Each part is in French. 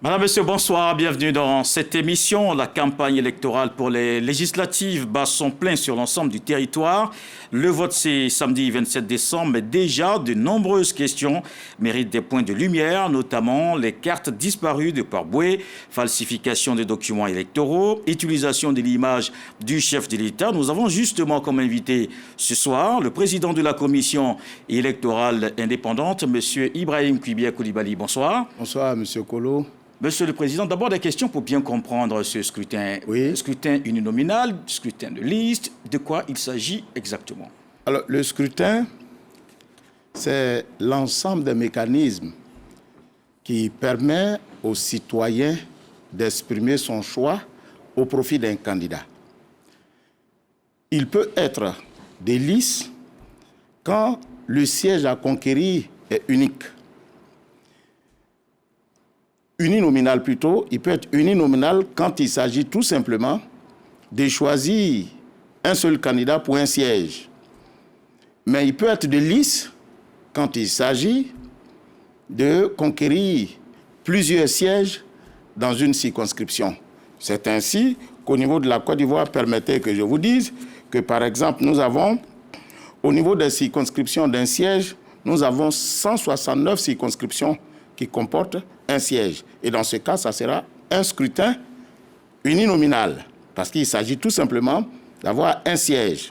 Madame, Monsieur, bonsoir, bienvenue dans cette émission. La campagne électorale pour les législatives bat son plein sur l'ensemble du territoire. Le vote, c'est samedi 27 décembre, mais déjà de nombreuses questions méritent des points de lumière, notamment les cartes disparues de Port-Bouët, falsification des documents électoraux, utilisation de l'image du chef de l'État. Nous avons justement comme invité ce soir le président de la commission électorale indépendante, Monsieur Ibrahim Kouibia Koulibaly. Bonsoir. Bonsoir, Monsieur Kolo. Monsieur le Président, d'abord des questions pour bien comprendre ce scrutin. Oui. Scrutin uninominal, scrutin de liste, de quoi il s'agit exactement? Alors, le scrutin, c'est l'ensemble des mécanismes qui permet aux citoyens d'exprimer son choix au profit d'un candidat. Il peut être des listes quand le siège à conquérir est unique. Uninominal plutôt, il peut être uninominal quand il s'agit tout simplement de choisir un seul candidat pour un siège. Mais il peut être de liste quand il s'agit de conquérir plusieurs sièges dans une circonscription. C'est ainsi qu'au niveau de la Côte d'Ivoire, permettez que je vous dise que par exemple, nous avons, au niveau des circonscriptions d'un siège, nous avons 169 circonscriptions qui comportent un siège. Et dans ce cas, ça sera un scrutin uninominal, parce qu'il s'agit tout simplement d'avoir un siège.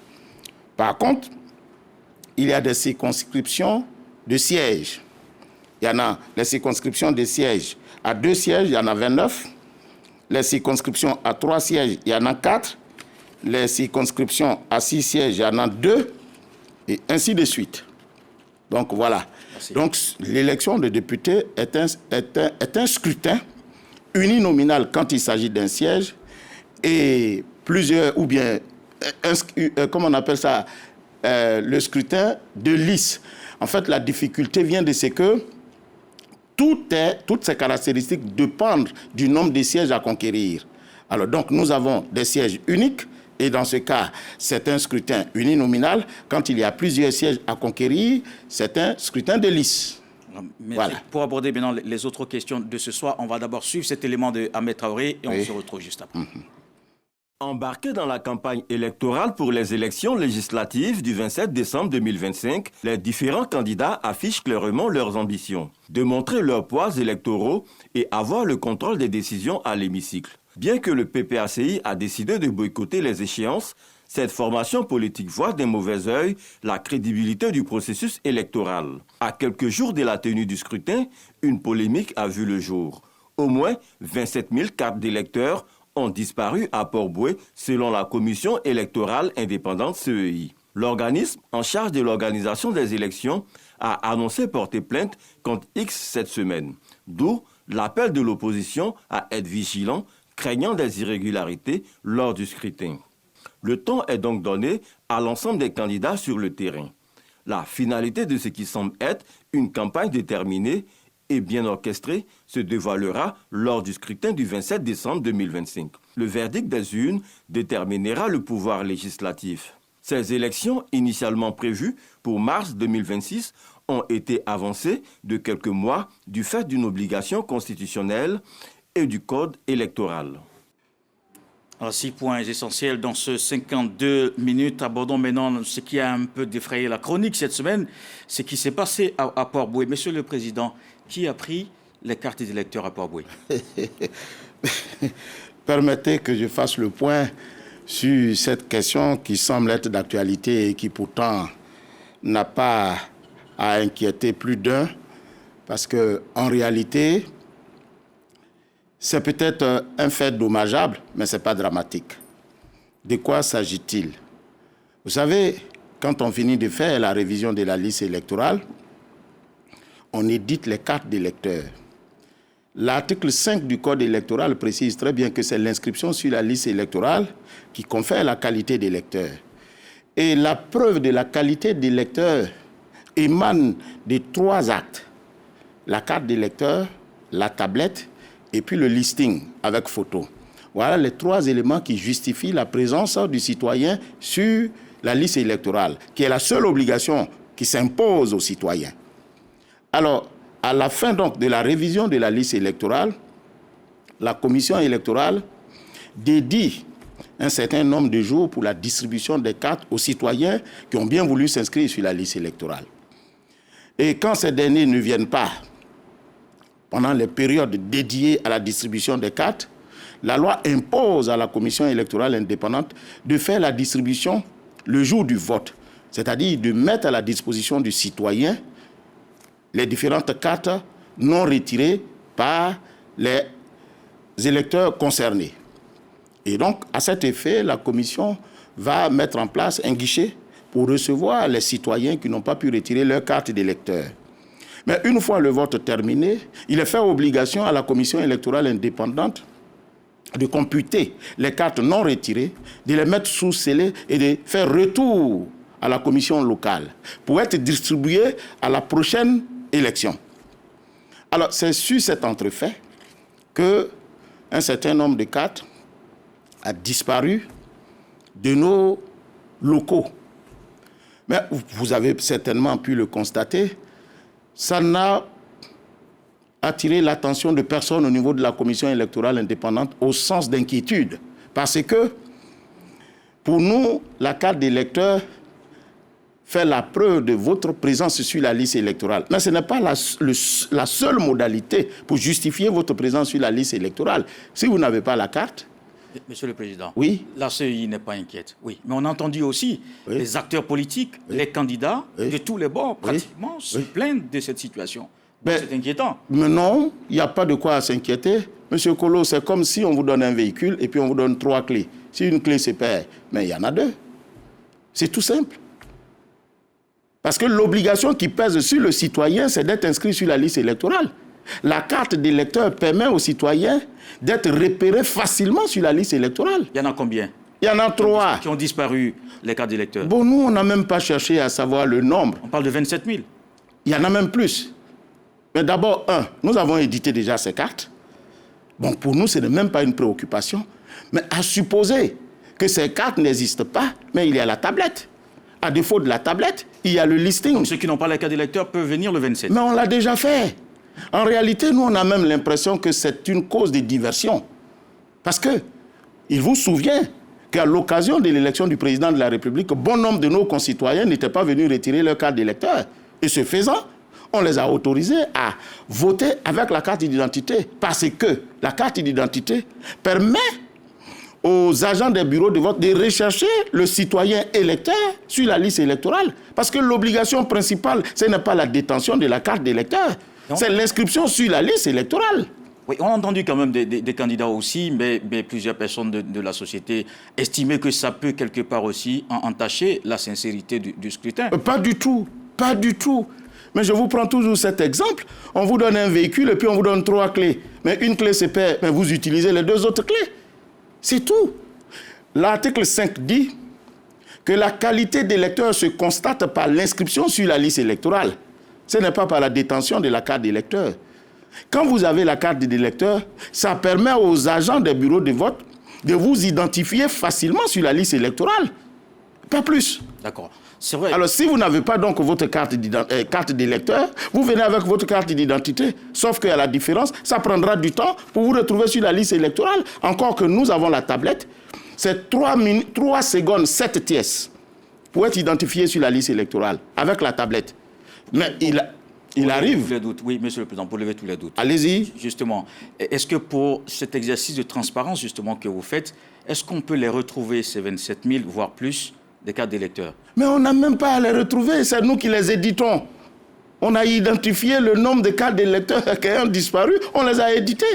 Par contre, il y a des circonscriptions de sièges. Il y en a les circonscriptions de sièges. À 2 sièges, il y en a 29. Les circonscriptions à 3 sièges, il y en a 4. Les circonscriptions à 6 sièges, il y en a 2. Et ainsi de suite. Donc voilà. Merci. Donc l'élection de députés est un scrutin uninominal quand il s'agit d'un siège et plusieurs, ou bien, comment on appelle ça, le scrutin de liste. En fait, la difficulté vient de ce que toutes ces caractéristiques dépendent du nombre de sièges à conquérir. Alors donc nous avons des sièges uniques. Et dans ce cas, c'est un scrutin uninominal. Quand il y a plusieurs sièges à conquérir, c'est un scrutin de liste. Voilà. Pour aborder maintenant les autres questions de ce soir, on va d'abord suivre cet élément de Ahmed Traoré et on se retrouve juste après. Embarqués dans la campagne électorale pour les élections législatives du 27 décembre 2025, les différents candidats affichent clairement leurs ambitions, démontrer leurs poids électoraux et avoir le contrôle des décisions à l'hémicycle. Bien que le PPACI a décidé de boycotter les échéances, cette formation politique voit d'un mauvais œil la crédibilité du processus électoral. À quelques jours de la tenue du scrutin, une polémique a vu le jour. Au moins 27 000 cartes d'électeurs ont disparu à Port-Bouët selon la Commission électorale indépendante CEI. L'organisme en charge de l'organisation des élections a annoncé porter plainte contre X cette semaine, d'où l'appel de l'opposition à être vigilant craignant des irrégularités lors du scrutin. Le temps est donc donné à l'ensemble des candidats sur le terrain. La finalité de ce qui semble être une campagne déterminée et bien orchestrée se dévoilera lors du scrutin du 27 décembre 2025. Le verdict des urnes déterminera le pouvoir législatif. Ces élections, initialement prévues pour mars 2026, ont été avancées de quelques mois du fait d'une obligation constitutionnelle et du code électoral. Alors, 6 points essentiels dans ce 52 minutes. Abordons maintenant ce qui a un peu défrayé la chronique cette semaine, ce qui s'est passé à Port-Bouët. Monsieur le Président, qui a pris les cartes d'électeurs à Port-Bouët? Permettez que je fasse le point sur cette question qui semble être d'actualité et qui pourtant n'a pas à inquiéter plus d'un, parce qu'en réalité, c'est peut-être un fait dommageable, mais ce n'est pas dramatique. De quoi s'agit-il? Vous savez, quand on finit de faire la révision de la liste électorale, on édite les cartes d'électeurs. L'article 5 du Code électoral précise très bien que c'est l'inscription sur la liste électorale qui confère la qualité d'électeur. Et la preuve de la qualité d'électeur émane de 3 actes. La carte d'électeur, la tablette et puis le listing avec photo. Voilà les 3 éléments qui justifient la présence du citoyen sur la liste électorale, qui est la seule obligation qui s'impose aux citoyens. Alors, à la fin donc de la révision de la liste électorale, la commission électorale dédie un certain nombre de jours pour la distribution des cartes aux citoyens qui ont bien voulu s'inscrire sur la liste électorale. Et quand ces derniers ne viennent pas pendant les périodes dédiées à la distribution des cartes, la loi impose à la commission électorale indépendante de faire la distribution le jour du vote, c'est-à-dire de mettre à la disposition du citoyen les différentes cartes non retirées par les électeurs concernés. Et donc, à cet effet, la commission va mettre en place un guichet pour recevoir les citoyens qui n'ont pas pu retirer leur carte d'électeur. Mais une fois le vote terminé, il est fait obligation à la commission électorale indépendante de computer les cartes non retirées, de les mettre sous scellé et de faire retour à la commission locale pour être distribuées à la prochaine élection. Alors, c'est sur cet entrefait qu'un certain nombre de cartes a disparu de nos locaux. Mais vous avez certainement pu le constater, ça n'a attiré l'attention de personne au niveau de la commission électorale indépendante au sens d'inquiétude. Parce que, pour nous, la carte d'électeur fait la preuve de votre présence sur la liste électorale. Mais ce n'est pas la seule modalité pour justifier votre présence sur la liste électorale. Si vous n'avez pas la carte... Monsieur le Président, oui. La CEI n'est pas inquiète. Oui, mais on a entendu aussi les acteurs politiques, les candidats de tous les bords, pratiquement, se plaignent de cette situation. C'est inquiétant. Mais non, il n'y a pas de quoi s'inquiéter. Monsieur Kolo, c'est comme si on vous donne un véhicule et puis on vous donne 3 clés. Si une clé se perd, mais il y en a 2. C'est tout simple. Parce que l'obligation qui pèse sur le citoyen, c'est d'être inscrit sur la liste électorale. La carte d'électeur permet aux citoyens d'être repérés facilement sur la liste électorale. Il y en a combien? Il y en a 3. Qui ont disparu, les cartes d'électeurs? Bon, nous, on n'a même pas cherché à savoir le nombre. On parle de 27 000. Il y en a même plus. Mais d'abord, nous avons édité déjà ces cartes. Bon, pour nous, ce n'est même pas une préoccupation. Mais à supposer que ces cartes n'existent pas, mais il y a la tablette. À défaut de la tablette, il y a le listing. Donc ceux qui n'ont pas les cartes d'électeurs peuvent venir le 27. Mais on l'a déjà fait. En réalité, nous, on a même l'impression que c'est une cause de diversion. Parce que, il vous souvient qu'à l'occasion de l'élection du président de la République, bon nombre de nos concitoyens n'étaient pas venus retirer leur carte d'électeur. Et ce faisant, on les a autorisés à voter avec la carte d'identité. Parce que la carte d'identité permet aux agents des bureaux de vote de rechercher le citoyen électeur sur la liste électorale. Parce que l'obligation principale, ce n'est pas la détention de la carte d'électeur. C'est l'inscription sur la liste électorale. Oui, on a entendu quand même des candidats aussi, mais plusieurs personnes de la société estimaient que ça peut quelque part aussi entacher la sincérité du scrutin. Pas du tout, pas du tout. Mais je vous prends toujours cet exemple. On vous donne un véhicule et puis on vous donne 3 clés. Mais une clé se perd, mais vous utilisez les 2 autres clés. C'est tout. L'article 5 dit que la qualité d'électeur se constate par l'inscription sur la liste électorale. Ce n'est pas par la détention de la carte d'électeur. Quand vous avez la carte d'électeur, ça permet aux agents des bureaux de vote de vous identifier facilement sur la liste électorale. Pas plus. D'accord. C'est vrai. Alors, si vous n'avez pas donc votre carte d'électeur, vous venez avec votre carte d'identité. Sauf qu'à la différence, ça prendra du temps pour vous retrouver sur la liste électorale. Encore que nous avons la tablette, c'est 3 secondes 7 tiers pour être identifié sur la liste électorale avec la tablette. Mais il arrive... Tous les doutes. Oui, Monsieur le Président, pour lever tous les doutes. Allez-y. Justement, est-ce que pour cet exercice de transparence justement que vous faites, est-ce qu'on peut les retrouver, ces 27 000, voire plus, des cartes d'électeurs? Mais on n'a même pas à les retrouver, c'est nous qui les éditons. On a identifié le nombre de cartes d'électeurs qui ont disparu, on les a édités.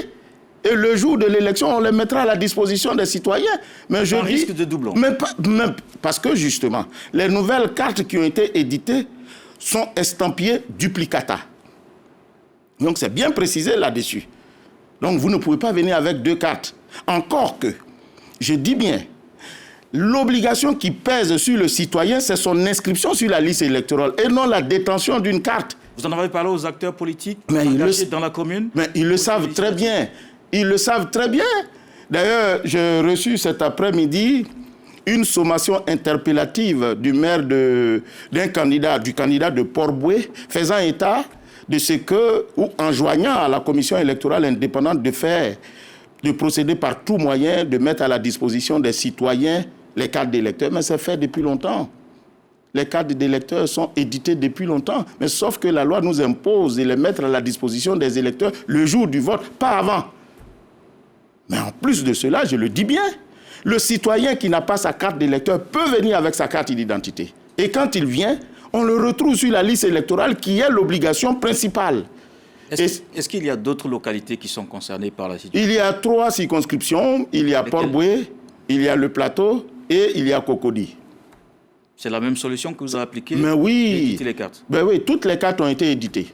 Et le jour de l'élection, on les mettra à la disposition des citoyens. Mais je dis... risque de doublon. Parce que justement, les nouvelles cartes qui ont été éditées sont estampillées duplicata. Donc c'est bien précisé là-dessus. Donc vous ne pouvez pas venir avec 2 cartes. Encore que, je dis bien, l'obligation qui pèse sur le citoyen, c'est son inscription sur la liste électorale et non la détention d'une carte. Vous en avez parlé aux acteurs politiques engagés dans la commune? Mais ils le savent très bien. Ils le savent très bien. D'ailleurs, j'ai reçu cet après-midi une sommation interpellative du maire du candidat de Port-Boué, faisant état de ce que, ou enjoignant à la commission électorale indépendante de faire de procéder par tout moyen, de mettre à la disposition des citoyens les cartes d'électeurs. Mais c'est fait depuis longtemps. Les cartes d'électeurs sont éditées depuis longtemps. Mais sauf que la loi nous impose de les mettre à la disposition des électeurs le jour du vote, pas avant. Mais en plus de cela, je le dis bien, le citoyen qui n'a pas sa carte d'électeur peut venir avec sa carte d'identité. Et quand il vient, on le retrouve sur la liste électorale qui est l'obligation principale. Est-ce qu'il y a d'autres localités qui sont concernées par la situation? Il y a 3 circonscriptions. Il y a Port-Boué, il y a le Plateau et il y a Cocody. C'est la même solution que vous avez appliquée? Mais oui. Éditer les cartes. Ben oui, toutes les cartes ont été éditées.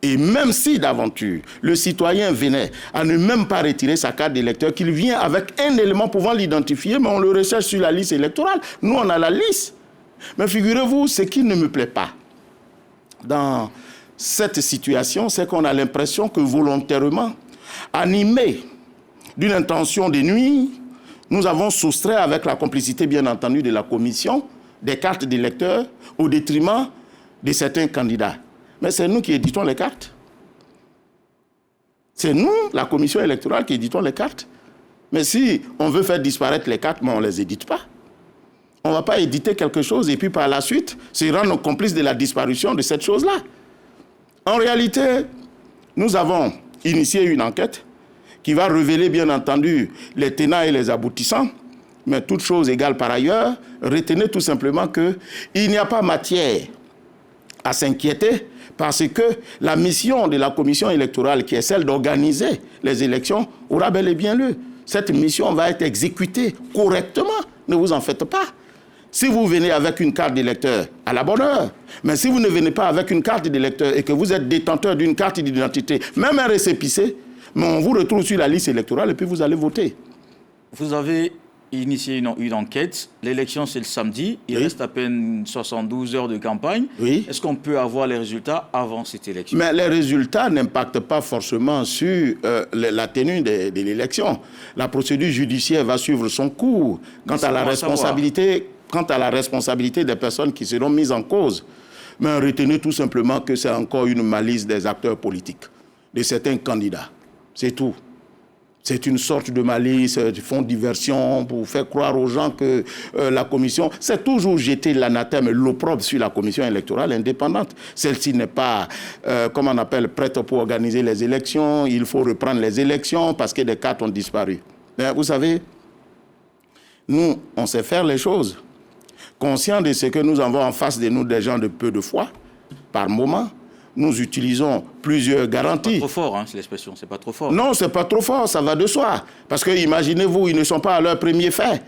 Et même si d'aventure, le citoyen venait à ne même pas retirer sa carte d'électeur, qu'il vient avec un élément pouvant l'identifier, mais on le recherche sur la liste électorale. Nous, on a la liste. Mais figurez-vous, ce qui ne me plaît pas dans cette situation, c'est qu'on a l'impression que volontairement, animés d'une intention de nuire, nous avons soustrait avec la complicité, bien entendu, de la commission, des cartes d'électeurs au détriment de certains candidats. Mais c'est nous qui éditons les cartes. C'est nous, la commission électorale, qui éditons les cartes. Mais si on veut faire disparaître les cartes, mais on ne les édite pas. On ne va pas éditer quelque chose et puis par la suite se rendre complice de la disparition de cette chose-là. En réalité, nous avons initié une enquête qui va révéler, bien entendu, les tenants et les aboutissants. Mais toute chose égale par ailleurs, retenez tout simplement qu'il n'y a pas matière à s'inquiéter parce que la mission de la commission électorale, qui est celle d'organiser les élections, aura bel et bien lieu. Cette mission va être exécutée correctement, ne vous en faites pas. Si vous venez avec une carte d'électeur, à la bonne heure. Mais si vous ne venez pas avec une carte d'électeur et que vous êtes détenteur d'une carte d'identité, même un récépissé, mais on vous retrouve sur la liste électorale et puis vous allez voter. Vous avez initié une enquête. L'élection, c'est le samedi. Il reste à peine 72 heures de campagne. Oui. Est-ce qu'on peut avoir les résultats avant cette élection? Mais les résultats n'impactent pas forcément sur la tenue de l'élection. La procédure judiciaire va suivre son cours. Quant à la responsabilité des personnes qui seront mises en cause, mais retenez tout simplement que c'est encore une malice des acteurs politiques, de certains candidats. C'est tout. C'est une sorte de malice, de fond de diversion pour faire croire aux gens que la commission... C'est toujours jeter l'anathème, l'opprobre sur la commission électorale indépendante. Celle-ci n'est pas, comment on appelle, prête pour organiser les élections. Il faut reprendre les élections parce que des cartes ont disparu. Mais vous savez, nous, on sait faire les choses. Conscient de ce que nous avons en face de nous des gens de peu de foi, par moment, nous utilisons plusieurs garanties. C'est pas trop fort, hein, c'est l'expression, c'est pas trop fort. Non, c'est pas trop fort, ça va de soi. Parce que imaginez-vous, ils ne sont pas à leur premier fait.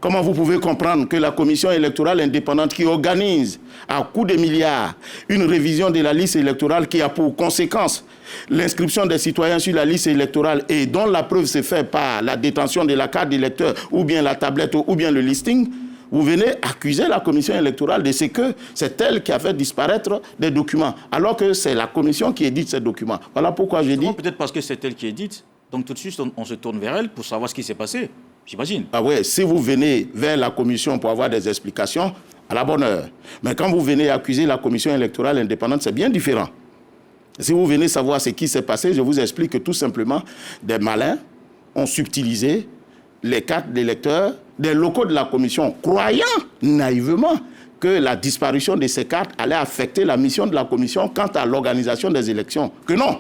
Comment vous pouvez comprendre que la commission électorale indépendante qui organise à coups de milliards une révision de la liste électorale qui a pour conséquence l'inscription des citoyens sur la liste électorale et dont la preuve se fait par la détention de la carte d'électeur ou bien la tablette ou bien le listing, vous venez accuser la commission électorale de ce que c'est elle qui a fait disparaître des documents, alors que c'est la commission qui édite ces documents. Voilà pourquoi je dis... Peut-être parce que c'est elle qui édite, donc tout de suite on se tourne vers elle pour savoir ce qui s'est passé, j'imagine. Ah ouais, si vous venez vers la commission pour avoir des explications, à la bonne heure. Mais quand vous venez accuser la commission électorale indépendante, c'est bien différent. Si vous venez savoir ce qui s'est passé, je vous explique que tout simplement, des malins ont subtilisé les cartes d'électeurs des locaux de la commission, croyant naïvement que la disparition de ces cartes allait affecter la mission de la commission quant à l'organisation des élections. Que non.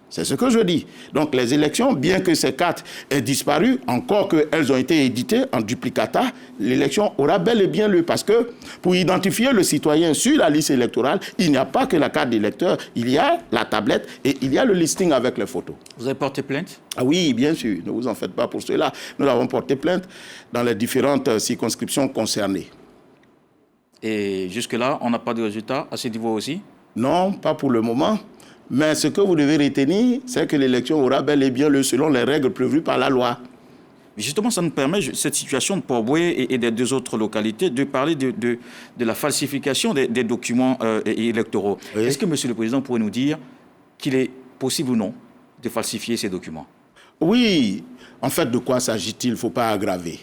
C'est ce que je dis. Donc les élections, bien que ces cartes aient disparu, encore qu'elles ont été éditées en duplicata, l'élection aura bel et bien lieu. Parce que pour identifier le citoyen sur la liste électorale, il n'y a pas que la carte d'électeur, il y a la tablette et il y a le listing avec les photos. Vous avez porté plainte? Ah oui, bien sûr, ne vous en faites pas pour cela. Nous avons porté plainte dans les différentes circonscriptions concernées. Et jusque-là, on n'a pas de résultat à ce niveau aussi? Non, pas pour le moment. Mais ce que vous devez retenir, c'est que l'élection aura bel et bien lieu selon les règles prévues par la loi. Justement, ça nous permet, cette situation de Port-Boué et des deux autres localités, de parler de la falsification des documents électoraux. Oui. Est-ce que, Monsieur le Président, pourrait nous dire qu'il est possible ou non de falsifier ces documents? Oui. En fait, de quoi s'agit-il? Il ne faut pas aggraver.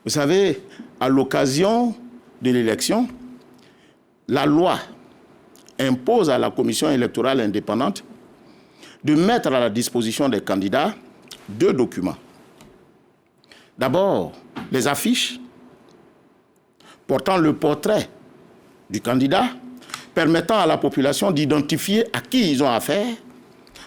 Vous savez, à l'occasion de l'élection, la loi impose à la commission électorale indépendante de mettre à la disposition des candidats 2 documents. D'abord, les affiches portant le portrait du candidat, permettant à la population d'identifier à qui ils ont affaire,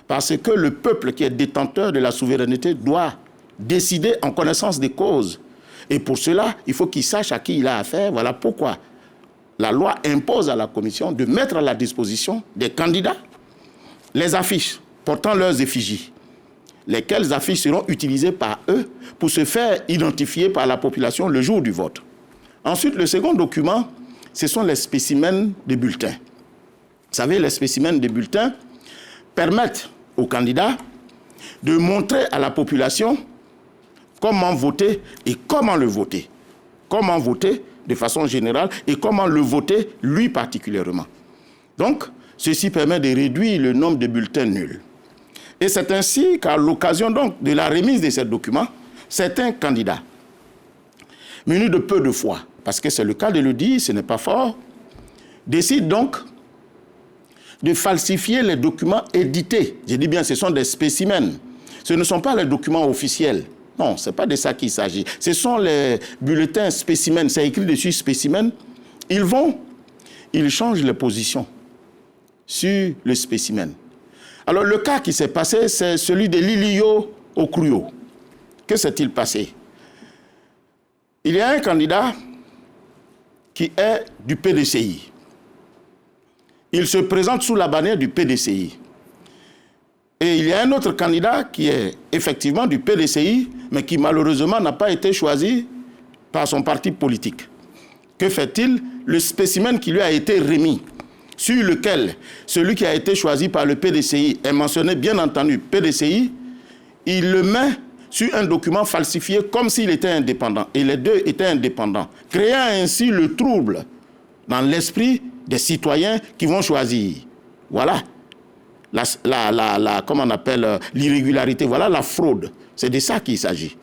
parce que le peuple qui est détenteur de la souveraineté doit décider en connaissance des causes. Et pour cela, il faut qu'il sache à qui il a affaire. Voilà pourquoi la loi impose à la commission de mettre à la disposition des candidats les affiches portant leurs effigies, lesquelles affiches seront utilisées par eux pour se faire identifier par la population le jour du vote. Ensuite, le second document, ce sont les spécimens des bulletins. Vous savez, les spécimens des bulletins permettent aux candidats de montrer à la population comment voter et comment le voter. Comment voter de façon générale et comment le voter lui particulièrement. Donc, ceci permet de réduire le nombre de bulletins nuls. Et c'est ainsi qu'à l'occasion donc de la remise de ces documents, certains candidats, munis de peu de foi, parce que c'est le cas de le dire, ce n'est pas fort, décident donc de falsifier les documents édités. Je dis bien, ce sont des spécimens. Ce ne sont pas les documents officiels. Non, ce n'est pas de ça qu'il s'agit. Ce sont les bulletins spécimens. C'est écrit dessus spécimens. Ils changent les positions sur le spécimen. Alors, le cas qui s'est passé, c'est celui de Lilio Okruyo. Que s'est-il passé? Il y a un candidat qui est du PDCI. Il se présente sous la bannière du PDCI. Et il y a un autre candidat qui est effectivement du PDCI, mais qui malheureusement n'a pas été choisi par son parti politique. Que fait-il? Le spécimen qui lui a été remis, sur lequel celui qui a été choisi par le PDCI est mentionné, bien entendu, PDCI, il le met sur un document falsifié comme s'il était indépendant. Et les deux étaient indépendants, créant ainsi le trouble dans l'esprit des citoyens qui vont choisir. Voilà. Comment on appelle l'irrégularité, voilà la fraude. C'est de ça qu'il s'agit.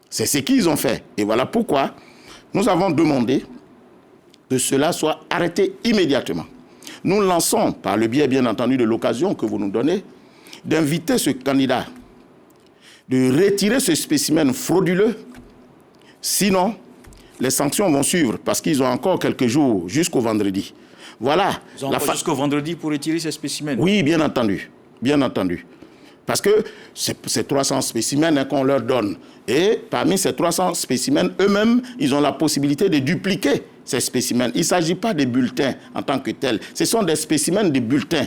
C'est ce qu'ils ont fait. Et voilà pourquoi nous avons demandé que cela soit arrêté immédiatement. Nous lançons, par le biais bien entendu de l'occasion que vous nous donnez, d'inviter ce candidat de retirer ce spécimen frauduleux. Sinon, les sanctions vont suivre parce qu'ils ont encore quelques jours jusqu'au vendredi. Voilà. Ils ont encore jusqu'au vendredi pour retirer ces spécimens? Oui, bien entendu. Bien entendu. Parce que c'est 300 spécimens qu'on leur donne. Et parmi ces 300 spécimens, eux-mêmes, ils ont la possibilité de dupliquer ces spécimens. Il ne s'agit pas des bulletins en tant que tels. Ce sont des spécimens de bulletins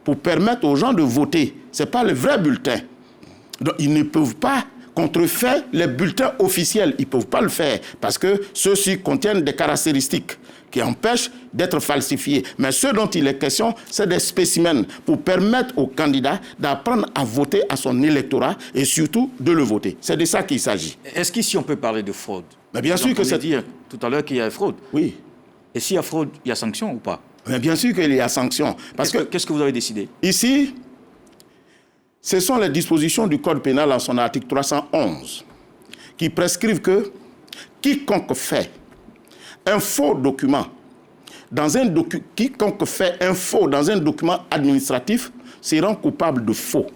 pour permettre aux gens de voter. Ce n'est pas le vrai bulletin. Donc, ils ne peuvent pas contrefaire les bulletins officiels. Ils ne peuvent pas le faire parce que ceux-ci contiennent des caractéristiques qui empêchent d'être falsifiés. Mais ce dont il est question, c'est des spécimens pour permettre aux candidats d'apprendre à voter à son électorat et surtout de le voter. C'est de ça qu'il s'agit. Est-ce qu'ici on peut parler de fraude? Mais bien sûr que c'est... dire tout à l'heure qu'il y a fraude. Oui. Et s'il y a fraude, il y a sanction ou pas? Mais bien sûr qu'il y a sanction. Qu'est-ce que vous avez décidé? Ici, ce sont les dispositions du Code pénal en son article 311 qui prescrivent que quiconque fait un faux document quiconque fait un faux dans un document administratif sera coupable de faux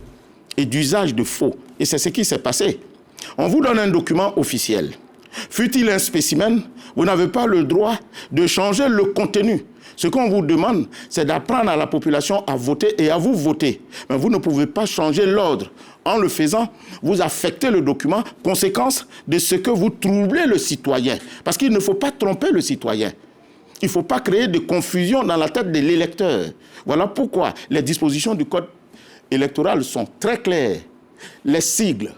et d'usage de faux. Et c'est ce qui s'est passé. On vous donne un document officiel. Fût-il un spécimen, vous n'avez pas le droit de changer le contenu. Ce qu'on vous demande, c'est d'apprendre à la population à voter et à vous voter. Mais vous ne pouvez pas changer l'ordre. En le faisant, vous affectez le document, conséquence de ce que vous troublez le citoyen. Parce qu'il ne faut pas tromper le citoyen. Il ne faut pas créer de confusion dans la tête de l'électeur. Voilà pourquoi les dispositions du Code électoral sont très claires. Les sigles,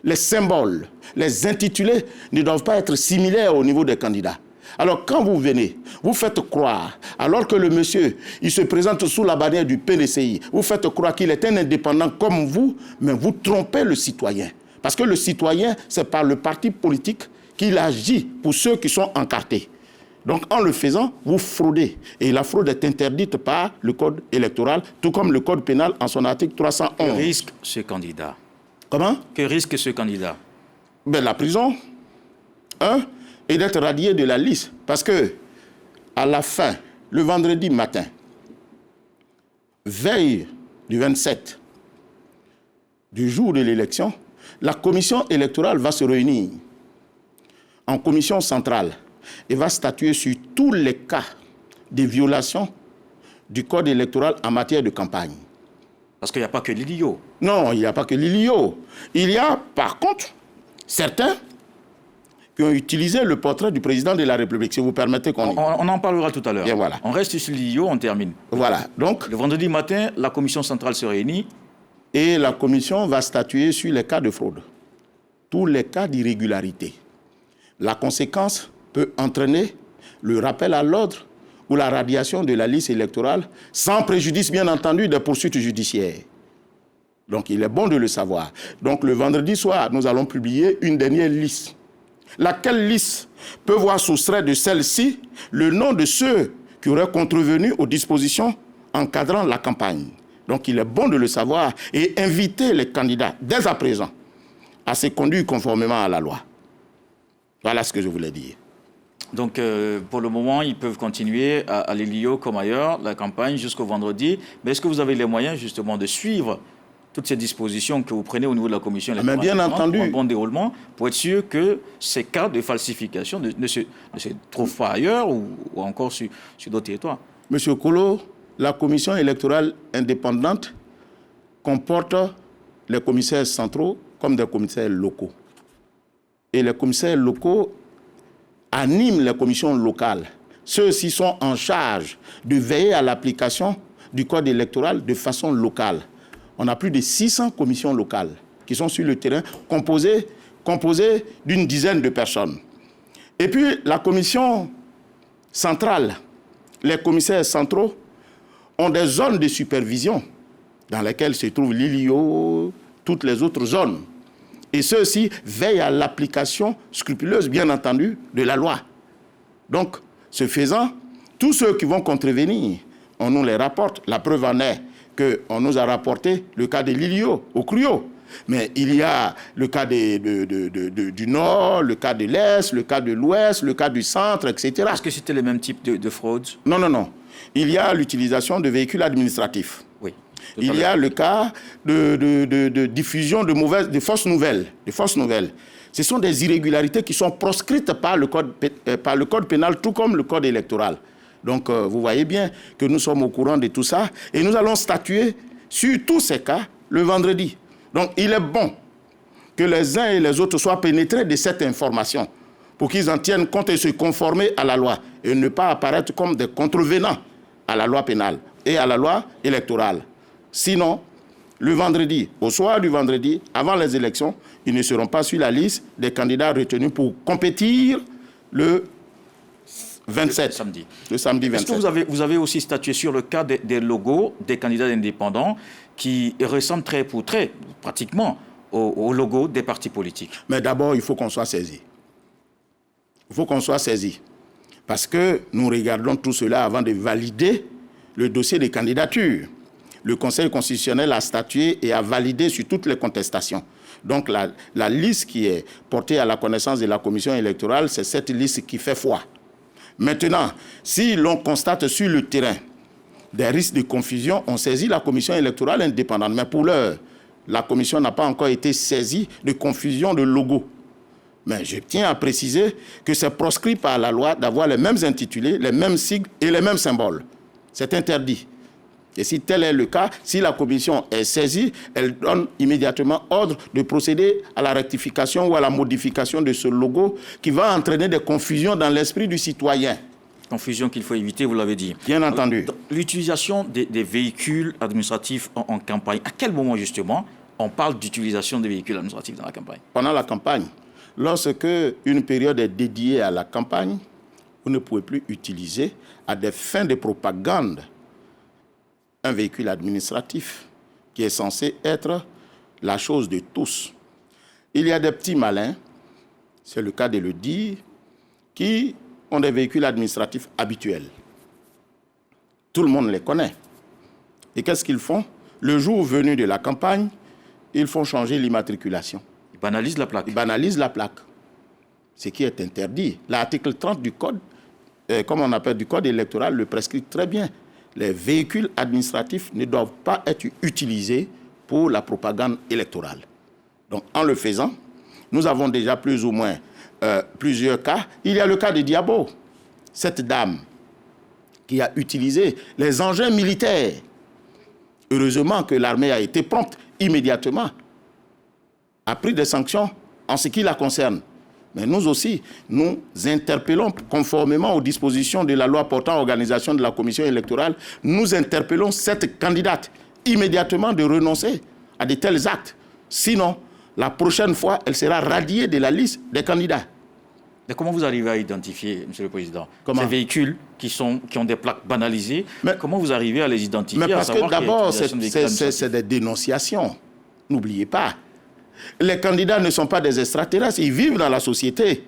les symboles, les intitulés ne doivent pas être similaires au niveau des candidats. Alors quand vous venez, vous faites croire, alors que le monsieur, il se présente sous la bannière du PDCI, vous faites croire qu'il est un indépendant comme vous, mais vous trompez le citoyen. Parce que le citoyen, c'est par le parti politique qu'il agit pour ceux qui sont encartés. Donc en le faisant, vous fraudez. Et la fraude est interdite par le Code électoral, tout comme le Code pénal en son article 311. Que risque ce candidat? Comment? Que risque ce candidat? Ben, la prison. Et d'être radié de la liste. Parce que, à la fin, le vendredi matin, veille du 27, du jour de l'élection, la commission électorale va se réunir en commission centrale et va statuer sur tous les cas de violation du code électoral en matière de campagne. Parce qu'il n'y a pas que l'ILIO. Non, il n'y a pas que l'ILIO. Il y a, par contre, certains qui ont utilisé le portrait du président de la République. Si vous permettez qu'on... On en parlera tout à l'heure. Bien, voilà. On reste sur l'ILIO, on termine. Voilà. Donc, le vendredi matin, la commission centrale se réunit. Et la commission va statuer sur les cas de fraude, tous les cas d'irrégularité. La conséquence peut entraîner le rappel à l'ordre ou la radiation de la liste électorale, sans préjudice, bien entendu, des poursuites judiciaires. Donc, il est bon de le savoir. Donc, le vendredi soir, nous allons publier une dernière liste. Laquelle liste peut voir soustraire de celle-ci le nom de ceux qui auraient contrevenu aux dispositions encadrant la campagne. Donc, il est bon de le savoir et inviter les candidats, dès à présent, à se conduire conformément à la loi. Voilà ce que je voulais dire. Donc, pour le moment, ils peuvent continuer à l'ILIO comme ailleurs, la campagne jusqu'au vendredi. Mais est-ce que vous avez les moyens, justement, de suivre toutes ces dispositions que vous prenez au niveau de la commission électorale bien entendu, pour un bon déroulement, pour être sûr que ces cas de falsification ne se trouvent pas ailleurs ou encore sur d'autres territoires? Monsieur Kolo, la commission électorale indépendante comporte les commissaires centraux comme des commissaires locaux. Et les commissaires locaux animent les commissions locales. Ceux-ci sont en charge de veiller à l'application du code électoral de façon locale. On a plus de 600 commissions locales qui sont sur le terrain, composées d'une dizaine de personnes. Et puis la commission centrale, les commissaires centraux ont des zones de supervision dans lesquelles se trouvent l'ILIO, toutes les autres zones. Et ceux-ci veillent à l'application scrupuleuse, bien entendu, de la loi. Donc, ce faisant, tous ceux qui vont contrevenir, on nous les rapporte. La preuve en est qu'on nous a rapporté le cas de l'ILIO, au CRUO. Mais il y a le cas du Nord, le cas de l'Est, le cas de l'Ouest, le cas du Centre, etc. Est-ce que c'était le même type de fraude? Non, non, non. Il y a l'utilisation de véhicules administratifs. Oui. Il y a le cas de diffusion de fausses nouvelles. Ce sont des irrégularités qui sont proscrites par le code pénal, tout comme le code électoral. Donc, vous voyez bien que nous sommes au courant de tout ça et nous allons statuer sur tous ces cas le vendredi. Donc, il est bon que les uns et les autres soient pénétrés de cette information pour qu'ils en tiennent compte et se conformer à la loi et ne pas apparaître comme des contrevenants à la loi pénale et à la loi électorale. Sinon, le vendredi, au soir du vendredi, avant les élections, ils ne seront pas sur la liste des candidats retenus pour compétir le 27. Le samedi 27. Est-ce que vous avez aussi statué sur le cas des logos des candidats indépendants qui ressemblent trait pour trait, pratiquement, au logo des partis politiques? Mais d'abord, il faut qu'on soit saisi. Il faut qu'on soit saisi. Parce que nous regardons tout cela avant de valider le dossier des candidatures. Le Conseil constitutionnel a statué et a validé sur toutes les contestations. Donc la liste qui est portée à la connaissance de la commission électorale, c'est cette liste qui fait foi. Maintenant, si l'on constate sur le terrain des risques de confusion, on saisit la commission électorale indépendante. Mais pour l'heure, la commission n'a pas encore été saisie de confusion de logo. Mais je tiens à préciser que c'est proscrit par la loi d'avoir les mêmes intitulés, les mêmes sigles et les mêmes symboles. C'est interdit. Et si tel est le cas, si la commission est saisie, elle donne immédiatement ordre de procéder à la rectification ou à la modification de ce logo qui va entraîner des confusions dans l'esprit du citoyen. Confusion qu'il faut éviter, vous l'avez dit. Bien entendu. L'utilisation des véhicules administratifs en campagne, à quel moment justement on parle d'utilisation des véhicules administratifs dans la campagne? Pendant la campagne. Lorsque une période est dédiée à la campagne, vous ne pouvez plus utiliser à des fins de propagande un véhicule administratif qui est censé être la chose de tous. Il y a des petits malins, c'est le cas de le dire, qui ont des véhicules administratifs habituels. Tout le monde les connaît. Et qu'est-ce qu'ils font? Le jour venu de la campagne, ils font changer l'immatriculation. Ils banalisent la plaque. Ils banalisent la plaque. Ce qui est interdit. L'article 30 du code, comme on appelle du code électoral, le prescrit très bien. Les véhicules administratifs ne doivent pas être utilisés pour la propagande électorale. Donc, en le faisant, nous avons déjà plus ou moins plusieurs cas. Il y a le cas de Diabo, cette dame qui a utilisé les engins militaires. Heureusement que l'armée a été prompte, immédiatement, a pris des sanctions en ce qui la concerne. Mais nous aussi, nous interpellons, conformément aux dispositions de la loi portant organisation de la commission électorale, nous interpellons cette candidate immédiatement de renoncer à de tels actes. Sinon, la prochaine fois, elle sera radiée de la liste des candidats. Mais comment vous arrivez à identifier, Monsieur le Président, ces véhicules qui ont des plaques banalisées? Comment vous arrivez à les identifier? Mais parce que d'abord, c'est des dénonciations. N'oubliez pas. Les candidats ne sont pas des extraterrestres, ils vivent dans la société.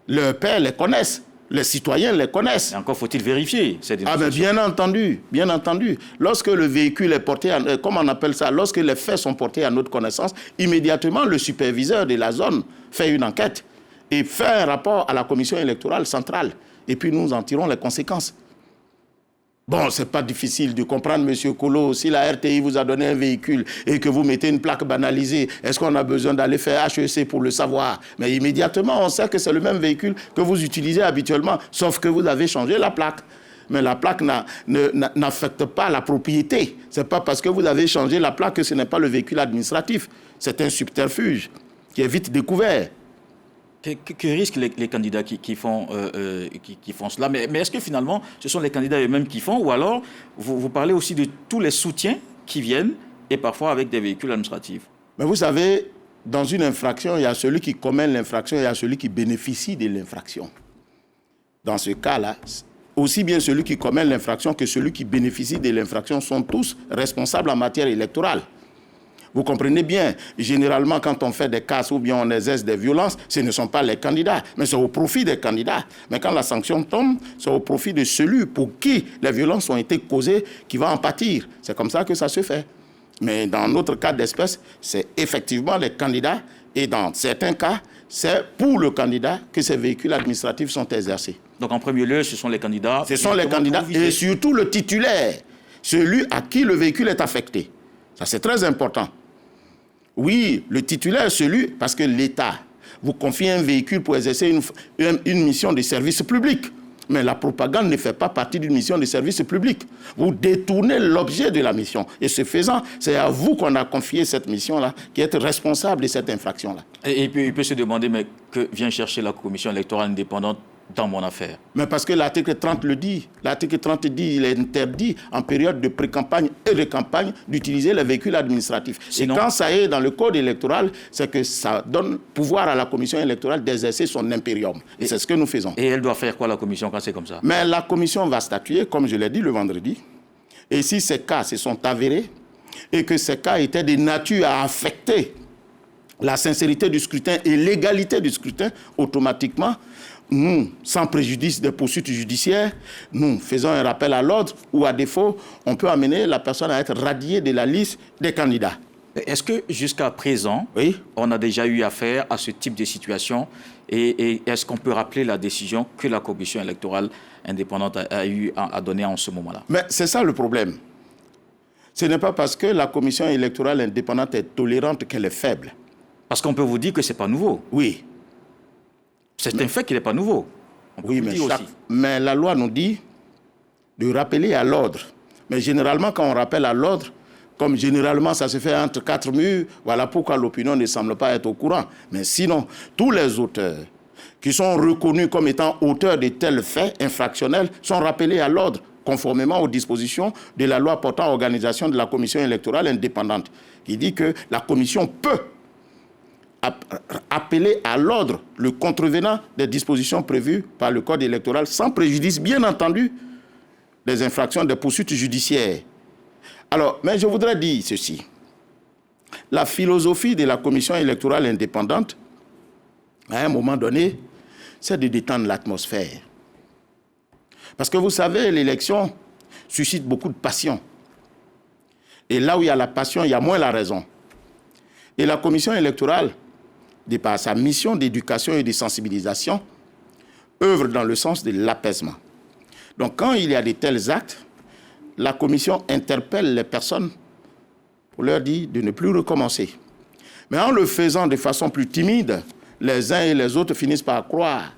Leurs pères les connaissent, les citoyens les connaissent. Et encore faut-il vérifier ces Ah dénonciations. mais bien entendu. Lorsque le véhicule est porté, comment on appelle ça, lorsque les faits sont portés à notre connaissance, immédiatement le superviseur de la zone fait une enquête et fait un rapport à la commission électorale centrale. Et puis nous en tirons les conséquences. Bon, c'est pas difficile de comprendre, Monsieur Kolo, si la RTI vous a donné un véhicule et que vous mettez une plaque banalisée, est-ce qu'on a besoin d'aller faire HEC pour le savoir? Mais immédiatement, on sait que c'est le même véhicule que vous utilisez habituellement, sauf que vous avez changé la plaque. Mais la plaque n'affecte pas la propriété. C'est pas parce que vous avez changé la plaque que ce n'est pas le véhicule administratif. C'est un subterfuge qui est vite découvert. Que risquent les candidats qui font cela? Mais est-ce que finalement, ce sont les candidats eux-mêmes qui font? Ou alors, vous parlez aussi de tous les soutiens qui viennent, et parfois avec des véhicules administratifs? Mais vous savez, dans une infraction, il y a celui qui commet l'infraction, il y a celui qui bénéficie de l'infraction. Dans ce cas-là, aussi bien celui qui commet l'infraction que celui qui bénéficie de l'infraction sont tous responsables en matière électorale. Vous comprenez bien, généralement, quand on fait des casses ou bien on exerce des violences, ce ne sont pas les candidats, mais c'est au profit des candidats. Mais quand la sanction tombe, c'est au profit de celui pour qui les violences ont été causées qui va en pâtir. C'est comme ça que ça se fait. Mais dans notre cas d'espèce, c'est effectivement les candidats et dans certains cas, c'est pour le candidat que ces véhicules administratifs sont exercés. Donc en premier lieu, ce sont les candidats. Ce sont les candidats et surtout le titulaire, celui à qui le véhicule est affecté. Ça, c'est très important. Oui, le titulaire, celui, parce que l'État vous confie un véhicule pour exercer une mission de service public. Mais la propagande ne fait pas partie d'une mission de service public. Vous détournez l'objet de la mission. Et ce faisant, c'est à vous qu'on a confié cette mission-là, qui est responsable de cette infraction-là. Et puis, il peut se demander, mais que vient chercher la commission électorale indépendante dans mon affaire? Mais parce que l'article 30 le dit. L'article 30 dit il est interdit en période de pré-campagne et de campagne d'utiliser les véhicules administratifs. Sinon, et quand ça est dans le code électoral, c'est que ça donne pouvoir à la commission électorale d'exercer son impérium. Et c'est ce que nous faisons. Et elle doit faire quoi, la commission, quand c'est comme ça? Mais la commission va statuer, comme je l'ai dit le vendredi. Et si ces cas se sont avérés et que ces cas étaient de nature à affecter la sincérité du scrutin et l'égalité du scrutin, automatiquement, nous, sans préjudice des poursuites judiciaires, nous faisons un rappel à l'ordre ou à défaut, on peut amener la personne à être radiée de la liste des candidats. Est-ce que jusqu'à présent, oui, on a déjà eu affaire à ce type de situation et est-ce qu'on peut rappeler la décision que la commission électorale indépendante a donnée en ce moment-là? Mais c'est ça le problème. Ce n'est pas parce que la commission électorale indépendante est tolérante qu'elle est faible. Parce qu'on peut vous dire que ce n'est pas nouveau. Oui. C'est un fait qu'il n'est pas nouveau. Oui, mais la loi nous dit de rappeler à l'ordre. Mais généralement, quand on rappelle à l'ordre, comme généralement ça se fait entre quatre murs, voilà pourquoi l'opinion ne semble pas être au courant. Mais sinon, tous les auteurs qui sont reconnus comme étant auteurs de tels faits infractionnels sont rappelés à l'ordre, conformément aux dispositions de la loi portant organisation de la commission électorale indépendante, qui dit que la commission peut appeler à l'ordre le contrevenant des dispositions prévues par le code électoral, sans préjudice, bien entendu, des infractions des poursuites judiciaires. Alors, mais je voudrais dire ceci. La philosophie de la commission électorale indépendante, à un moment donné, c'est de détendre l'atmosphère. Parce que vous savez, l'élection suscite beaucoup de passion. Et là où il y a la passion, il y a moins la raison. Et la commission électorale, de par sa mission d'éducation et de sensibilisation, œuvre dans le sens de l'apaisement. Donc quand il y a de tels actes, la commission interpelle les personnes pour leur dire de ne plus recommencer. Mais en le faisant de façon plus timide, les uns et les autres finissent par croire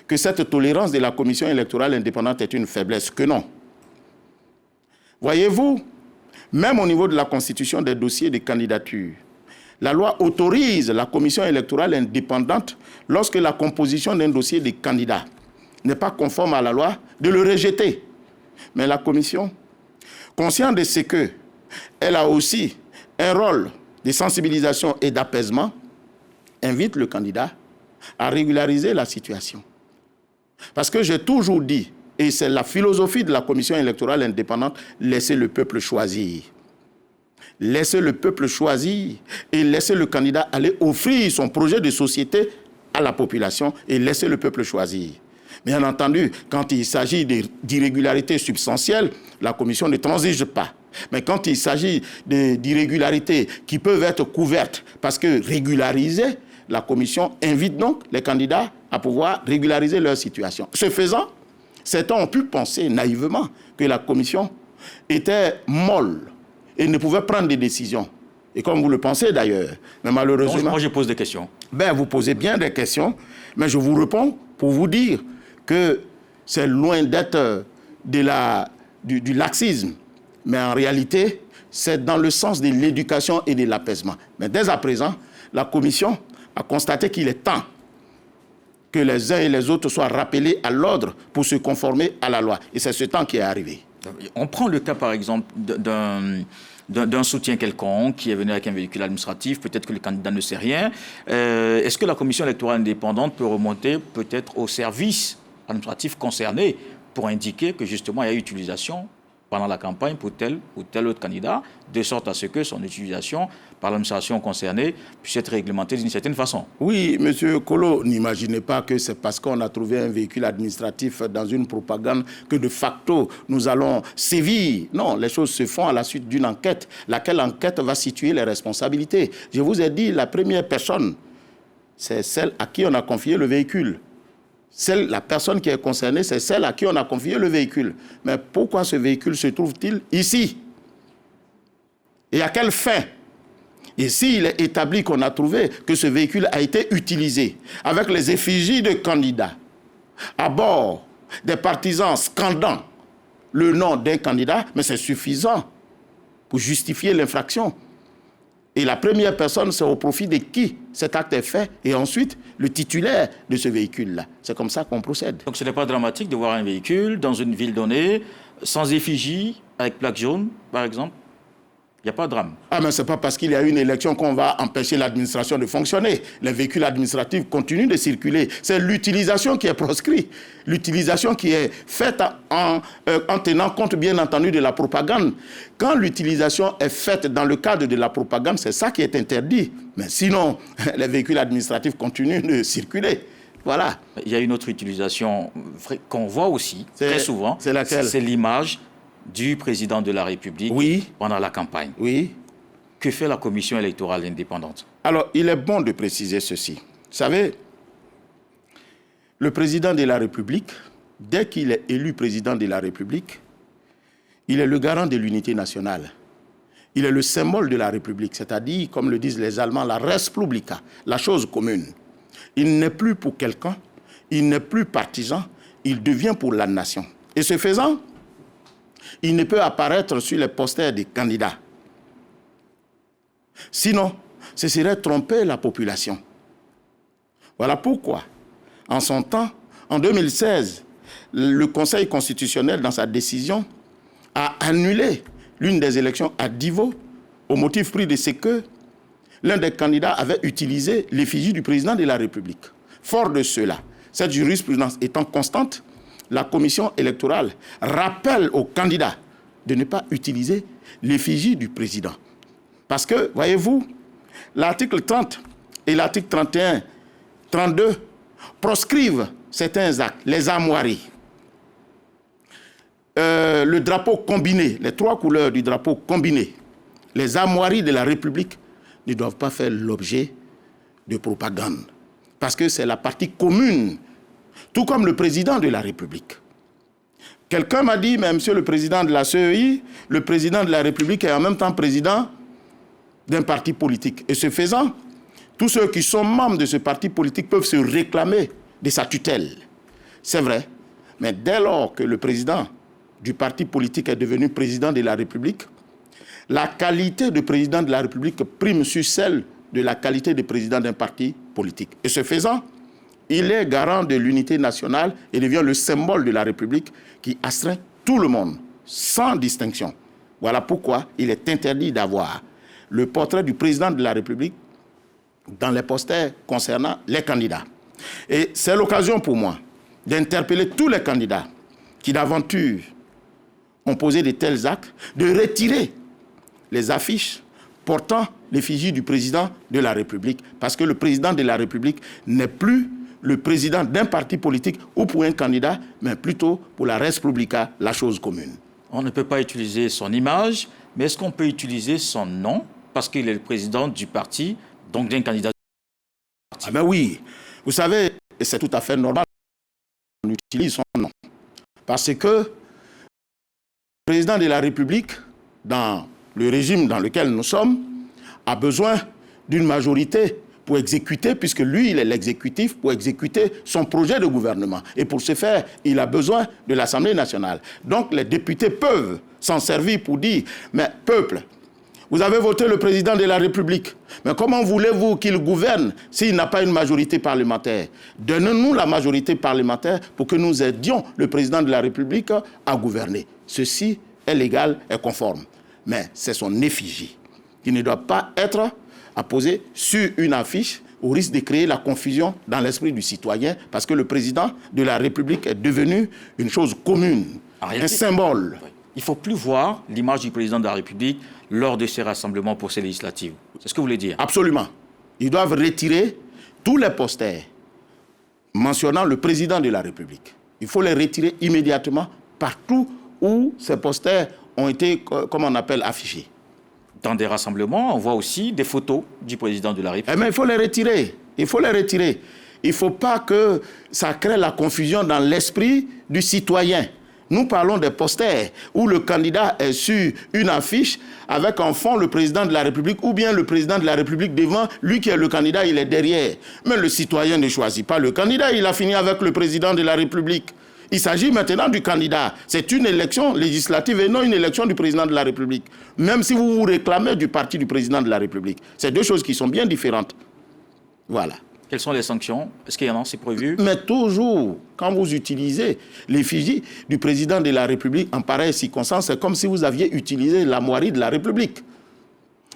que cette tolérance de la commission électorale indépendante est une faiblesse, que non. Voyez-vous, même au niveau de la constitution des dossiers de candidature, la loi autorise la commission électorale indépendante, lorsque la composition d'un dossier de candidat n'est pas conforme à la loi, de le rejeter. Mais la commission, consciente de ce qu'elle a aussi un rôle de sensibilisation et d'apaisement, invite le candidat à régulariser la situation. Parce que j'ai toujours dit, et c'est la philosophie de la commission électorale indépendante, laisser le peuple choisir. Laisser le peuple choisir et laisser le candidat aller offrir son projet de société à la population et laisser le peuple choisir. Bien entendu, quand il s'agit d'irrégularités substantielles, la commission ne transige pas. Mais quand il s'agit d'irrégularités qui peuvent être couvertes, parce que régularisées, la commission invite donc les candidats à pouvoir régulariser leur situation. Ce faisant, certains ont pu penser naïvement que la commission était molle et ne pouvait prendre des décisions. Et comme vous le pensez d'ailleurs, mais malheureusement... Moi, je pose des questions. Vous posez bien des questions, mais je vous réponds pour vous dire que c'est loin d'être du laxisme. Mais en réalité, c'est dans le sens de l'éducation et de l'apaisement. Mais dès à présent, la commission a constaté qu'il est temps que les uns et les autres soient rappelés à l'ordre pour se conformer à la loi. Et c'est ce temps qui est arrivé. On prend le cas, par exemple, d'un soutien quelconque qui est venu avec un véhicule administratif. Peut-être que le candidat ne sait rien. Est-ce que la commission électorale indépendante peut remonter peut-être au service administratif concerné pour indiquer que justement il y a eu utilisation pendant la campagne pour tel ou tel autre candidat, de sorte à ce que son utilisation par l'administration concernée puisse être réglementée d'une certaine façon? Oui, M. Kolo, n'imaginez pas que c'est parce qu'on a trouvé un véhicule administratif dans une propagande que de facto nous allons sévir. Non, les choses se font à la suite d'une enquête, laquelle enquête va situer les responsabilités. Je vous ai dit, la première personne, c'est celle à qui on a confié le véhicule. La personne qui est concernée, c'est celle à qui on a confié le véhicule. Mais pourquoi ce véhicule se trouve-t-il ici? Et à quelle fin? Et s'il est établi qu'on a trouvé que ce véhicule a été utilisé avec les effigies de candidats à bord des partisans scandant le nom d'un candidat, mais c'est suffisant pour justifier l'infraction. Et la première personne, c'est au profit de qui cet acte est fait, et ensuite le titulaire de ce véhicule-là. C'est comme ça qu'on procède. Donc ce n'est pas dramatique de voir un véhicule dans une ville donnée, sans effigie, avec plaque jaune, par exemple? Il n'y a pas de drame. Ah, mais ce n'est pas parce qu'il y a une élection qu'on va empêcher l'administration de fonctionner. Les véhicules administratifs continuent de circuler. C'est l'utilisation qui est proscrite. L'utilisation qui est faite en tenant compte, bien entendu, de la propagande. Quand l'utilisation est faite dans le cadre de la propagande, c'est ça qui est interdit. Mais sinon, les véhicules administratifs continuent de circuler. Voilà. Il y a une autre utilisation qu'on voit aussi, très souvent. C'est laquelle? C'est l'image du président de la République pendant la campagne. Oui. Que fait la commission électorale indépendante? Alors, il est bon de préciser ceci. Vous savez, le président de la République, dès qu'il est élu président de la République, il est le garant de l'unité nationale. Il est le symbole de la République, c'est-à-dire, comme le disent les Allemands, la res publica, la chose commune. Il n'est plus pour quelqu'un, il n'est plus partisan, il devient pour la nation. Et ce faisant, il ne peut apparaître sur les posters des candidats. Sinon, ce serait tromper la population. Voilà pourquoi, en son temps, en 2016, le Conseil constitutionnel, dans sa décision, a annulé l'une des élections à Divo au motif pris de ce que l'un des candidats avait utilisé l'effigie du président de la République. Fort de cela, cette jurisprudence étant constante, la commission électorale rappelle aux candidats de ne pas utiliser l'effigie du président. Parce que, voyez-vous, l'article 30 et l'article 31, 32 proscrivent certains actes, les armoiries. Le drapeau combiné, les trois couleurs du drapeau combiné, les armoiries de la République ne doivent pas faire l'objet de propagande. Parce que c'est la partie commune, tout comme le président de la République. Quelqu'un m'a dit, mais monsieur le président de la CEI, le président de la République est en même temps président d'un parti politique. Et ce faisant, tous ceux qui sont membres de ce parti politique peuvent se réclamer de sa tutelle. C'est vrai, mais dès lors que le président du parti politique est devenu président de la République, la qualité de président de la République prime sur celle de la qualité de président d'un parti politique. Et ce faisant, il est garant de l'unité nationale et devient le symbole de la République qui astreint tout le monde, sans distinction. Voilà pourquoi il est interdit d'avoir le portrait du président de la République dans les posters concernant les candidats. Et c'est l'occasion pour moi d'interpeller tous les candidats qui d'aventure ont posé de tels actes, de retirer les affiches portant l'effigie du président de la République, parce que le président de la République n'est plus le président d'un parti politique ou pour un candidat, mais plutôt pour la res publica, la chose commune. On ne peut pas utiliser son image, mais est-ce qu'on peut utiliser son nom, parce qu'il est le président du parti, donc d'un candidat du parti? Ah ben oui, vous savez, c'est tout à fait normal qu'on utilise son nom, parce que le président de la République, dans le régime dans lequel nous sommes, a besoin d'une majorité pour exécuter, puisque lui, il est l'exécutif, pour exécuter son projet de gouvernement. Et pour ce faire, il a besoin de l'Assemblée nationale. Donc les députés peuvent s'en servir pour dire, mais peuple, vous avez voté le président de la République, mais comment voulez-vous qu'il gouverne s'il n'a pas une majorité parlementaire? Donnez-nous la majorité parlementaire pour que nous aidions le président de la République à gouverner. Ceci est légal et conforme. Mais c'est son effigie qui ne doit pas être apposée sur une affiche au risque de créer la confusion dans l'esprit du citoyen, parce que le président de la République est devenu une chose commune, un symbole. Il ne faut plus voir l'image du président de la République lors de ces rassemblements pour ces législatives. C'est ce que vous voulez dire? Absolument. Ils doivent retirer tous les posters mentionnant le président de la République. Il faut les retirer immédiatement partout où ces posters ont été, comment on appelle, affichés. Dans des rassemblements, on voit aussi des photos du président de la République. Mais il faut les retirer. Il faut les retirer. Il ne faut pas que ça crée la confusion dans l'esprit du citoyen. Nous parlons des posters où le candidat est sur une affiche avec en fond le président de la République, ou bien le président de la République devant, lui qui est le candidat, il est derrière. Mais le citoyen ne choisit pas le candidat, il a fini avec le président de la République. Il s'agit maintenant du candidat. C'est une élection législative et non une élection du président de la République. Même si vous vous réclamez du parti du président de la République. C'est deux choses qui sont bien différentes. Voilà. Quelles sont les sanctions? Est-ce qu'il y en a, c'est prévu? Mais toujours, quand vous utilisez l'effigie du président de la République en pareille circonstance, c'est comme si vous aviez utilisé la moirie de la République.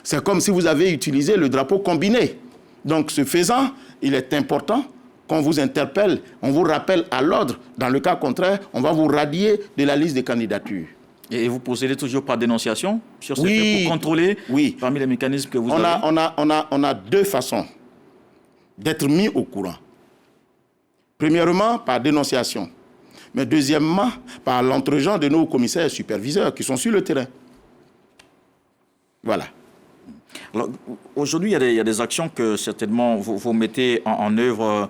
C'est comme si vous avez utilisé le drapeau combiné. Donc, ce faisant, il est important qu'on vous interpelle, on vous rappelle à l'ordre. Dans le cas contraire, on va vous radier de la liste des candidatures. Et vous procédez toujours par dénonciation sur ces faits pour contrôler parmi les mécanismes que vous avez? On a deux façons d'être mis au courant. Premièrement, par dénonciation. Mais deuxièmement, par l'entregent de nos commissaires et superviseurs qui sont sur le terrain. Voilà. Aujourd'hui, il y a des actions que certainement vous mettez en œuvre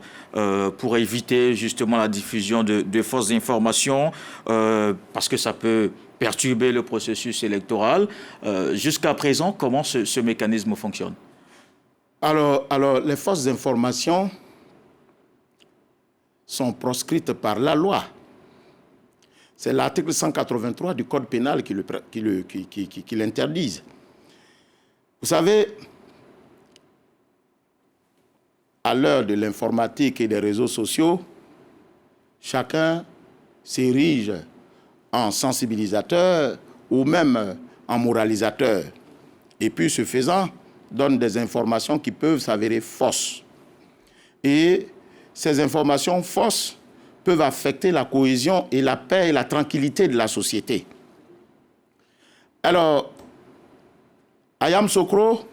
pour éviter justement la diffusion de fausses informations, parce que ça peut perturber le processus électoral. Jusqu'à présent, comment ce mécanisme fonctionne? Alors, les fausses informations sont proscrites par la loi. C'est l'article 183 du Code pénal qui l'interdise. Vous savez, à l'heure de l'informatique et des réseaux sociaux, chacun s'érige en sensibilisateur ou même en moralisateur. Et puis, ce faisant, donne des informations qui peuvent s'avérer fausses. Et ces informations fausses peuvent affecter la cohésion et la paix et la tranquillité de la société. Alors, à Yamoussoukro,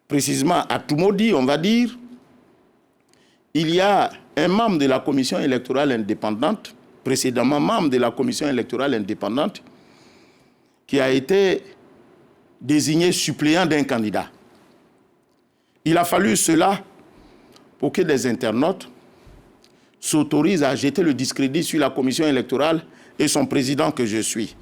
précisément à Toumoudi, on va dire, il y a un membre de la commission électorale indépendante, précédemment membre de la commission électorale indépendante, qui a été désigné suppléant d'un candidat. Il a fallu cela pour que des internautes s'autorisent à jeter le discrédit sur la commission électorale et son président que je suis.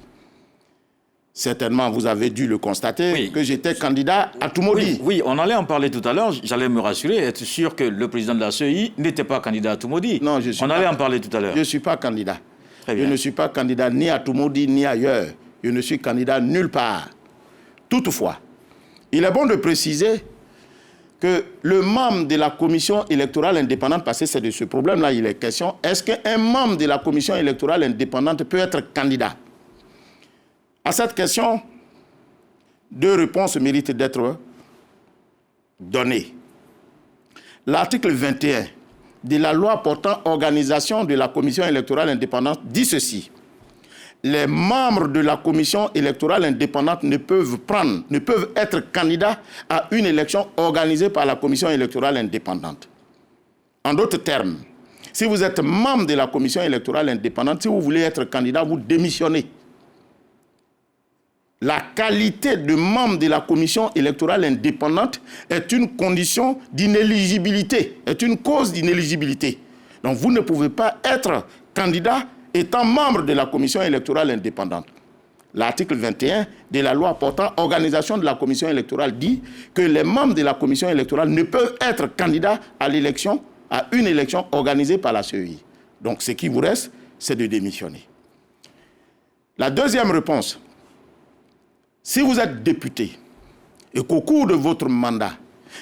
Certainement, vous avez dû le constater, que j'étais candidat à Toumoudi. Oui, on allait en parler tout à l'heure. J'allais me rassurer, être sûr que le président de la CEI n'était pas candidat à Toumoudi. Non, je suis On allait en parler tout à l'heure. Je ne suis pas candidat. Très bien. Je ne suis pas candidat ni à Toumoudi ni ailleurs. Je ne suis candidat nulle part. Toutefois, il est bon de préciser que le membre de la commission électorale indépendante, parce que c'est de ce problème-là il est question, est-ce qu'un membre de la commission électorale indépendante peut être candidat? À cette question, 2 réponses méritent d'être données. L'article 21 de la loi portant organisation de la commission électorale indépendante dit ceci. Les membres de la commission électorale indépendante ne peuvent être candidats à une élection organisée par la commission électorale indépendante. En d'autres termes, si vous êtes membre de la commission électorale indépendante, si vous voulez être candidat, vous démissionnez. La qualité de membre de la commission électorale indépendante est une condition d'inéligibilité, est une cause d'inéligibilité. Donc vous ne pouvez pas être candidat étant membre de la commission électorale indépendante. L'article 21 de la loi portant organisation de la commission électorale dit que les membres de la commission électorale ne peuvent être candidats à une élection organisée par la CEI. Donc ce qui vous reste, c'est de démissionner. La deuxième réponse, si vous êtes député et qu'au cours de votre mandat,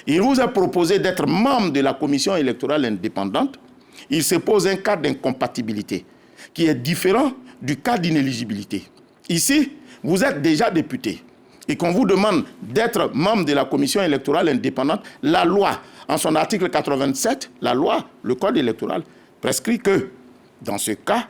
il vous est proposé d'être membre de la commission électorale indépendante, il se pose un cas d'incompatibilité qui est différent du cas d'inéligibilité. Ici, vous êtes déjà député et qu'on vous demande d'être membre de la commission électorale indépendante, la loi, en son article 87, la loi, le code électoral, prescrit que, dans ce cas,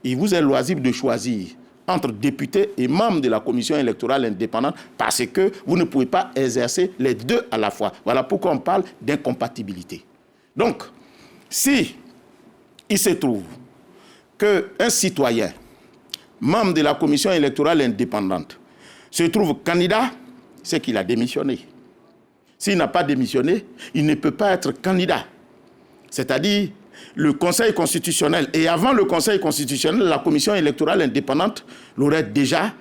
il vous est loisible de choisir entre députés et membres de la commission électorale indépendante parce que vous ne pouvez pas exercer les deux à la fois. Voilà pourquoi on parle d'incompatibilité. Donc, si il se trouve qu'un citoyen, membre de la commission électorale indépendante, se trouve candidat, c'est qu'il a démissionné. S'il n'a pas démissionné, il ne peut pas être candidat. C'est-à-dire, le Conseil constitutionnel, et avant le Conseil constitutionnel, la commission électorale indépendante l'aurait déjà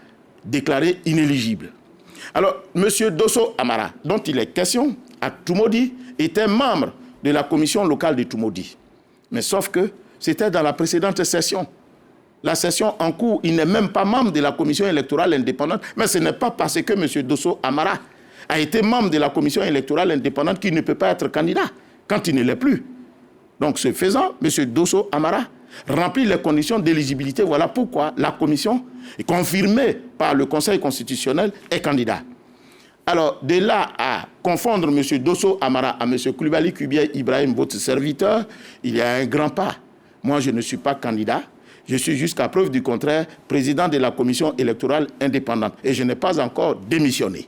déclaré inéligible. Alors, M. Dosso Amara, dont il est question, à Toumoudi, était membre de la commission locale de Toumoudi. Mais sauf que c'était dans la précédente session. La session en cours, il n'est même pas membre de la commission électorale indépendante, mais ce n'est pas parce que M. Dosso Amara a été membre de la commission électorale indépendante qu'il ne peut pas être candidat quand il ne l'est plus. Donc, ce faisant, M. Dosso Amara remplit les conditions d'éligibilité. Voilà pourquoi la commission, confirmée par le Conseil constitutionnel, est candidat. Alors, de là à confondre M. Dosso Amara à M. Coulibaly Kubiaï Ibrahim, votre serviteur, il y a un grand pas. Moi, je ne suis pas candidat. Je suis jusqu'à preuve du contraire président de la commission électorale indépendante. Et je n'ai pas encore démissionné.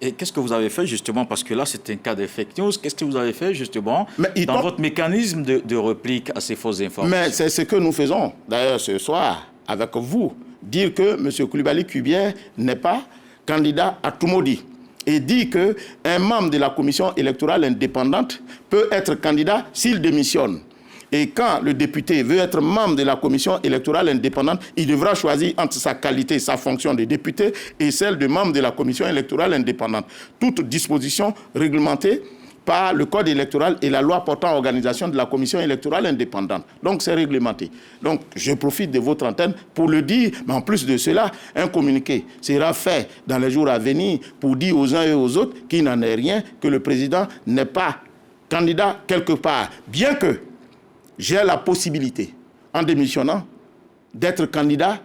Et qu'est-ce que vous avez fait justement, parce que là c'est un cas de fake news, qu'est-ce que vous avez fait justement dans votre mécanisme de réplique à ces fausses informations? Mais c'est ce que nous faisons d'ailleurs ce soir avec vous, dire que M. Coulibaly Kubiaï n'est pas candidat à Toumoudi et dit qu'un membre de la commission électorale indépendante peut être candidat s'il démissionne. Et quand le député veut être membre de la commission électorale indépendante, il devra choisir entre sa qualité, sa fonction de député et celle de membre de la commission électorale indépendante. Toute disposition réglementée par le code électoral et la loi portant organisation de la commission électorale indépendante. Donc c'est réglementé. Donc je profite de votre antenne pour le dire, mais en plus de cela, un communiqué sera fait dans les jours à venir pour dire aux uns et aux autres qu'il n'en est rien, que le président n'est pas candidat quelque part, bien que j'ai la possibilité, en démissionnant, d'être candidat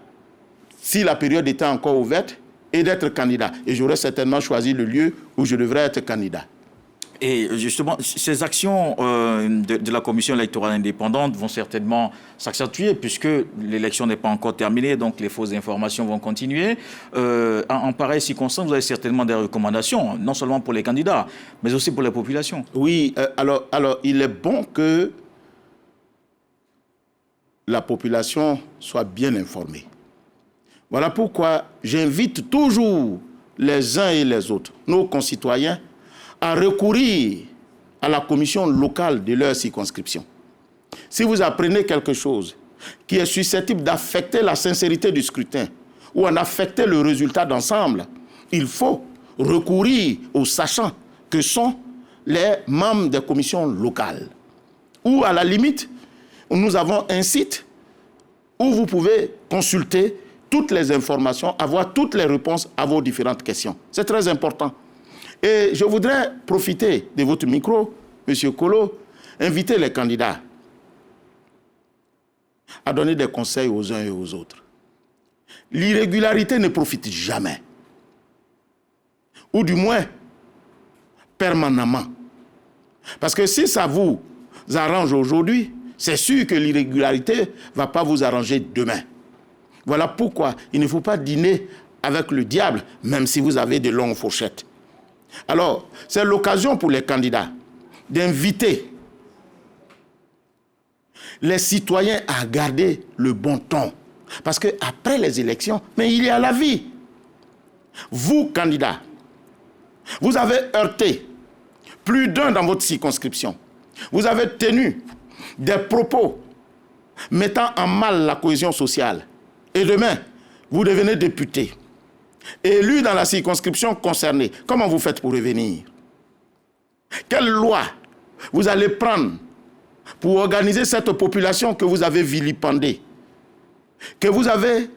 si la période était encore ouverte et d'être candidat. Et j'aurais certainement choisi le lieu où je devrais être candidat. Et justement, ces actions de la commission électorale indépendante vont certainement s'accentuer puisque l'élection n'est pas encore terminée, donc les fausses informations vont continuer. En pareille circonstance, vous avez certainement des recommandations, non seulement pour les candidats, mais aussi pour la population. Oui, alors il est bon que la population soit bien informée. Voilà pourquoi j'invite toujours les uns et les autres, nos concitoyens, à recourir à la commission locale de leur circonscription. Si vous apprenez quelque chose qui est susceptible d'affecter la sincérité du scrutin ou en affecter le résultat d'ensemble, il faut recourir aux sachants que sont les membres des commissions locales. Ou à la limite, nous avons un site où vous pouvez consulter toutes les informations, avoir toutes les réponses à vos différentes questions. C'est très important. Et je voudrais profiter de votre micro, M. Kolo, inviter les candidats à donner des conseils aux uns et aux autres. L'irrégularité ne profite jamais. Ou du moins, permanemment. Parce que si ça vous arrange aujourd'hui, c'est sûr que l'irrégularité ne va pas vous arranger demain. Voilà pourquoi il ne faut pas dîner avec le diable, même si vous avez de longues fourchettes. Alors, c'est l'occasion pour les candidats d'inviter les citoyens à garder le bon ton. Parce qu'après les élections, mais il y a la vie. Vous, candidats, vous avez heurté plus d'un dans votre circonscription. Vous avez tenu des propos mettant en mal la cohésion sociale. Et demain, vous devenez député, élu dans la circonscription concernée. Comment vous faites pour revenir? Quelle loi vous allez prendre pour organiser cette population que vous avez vilipendée, que vous avez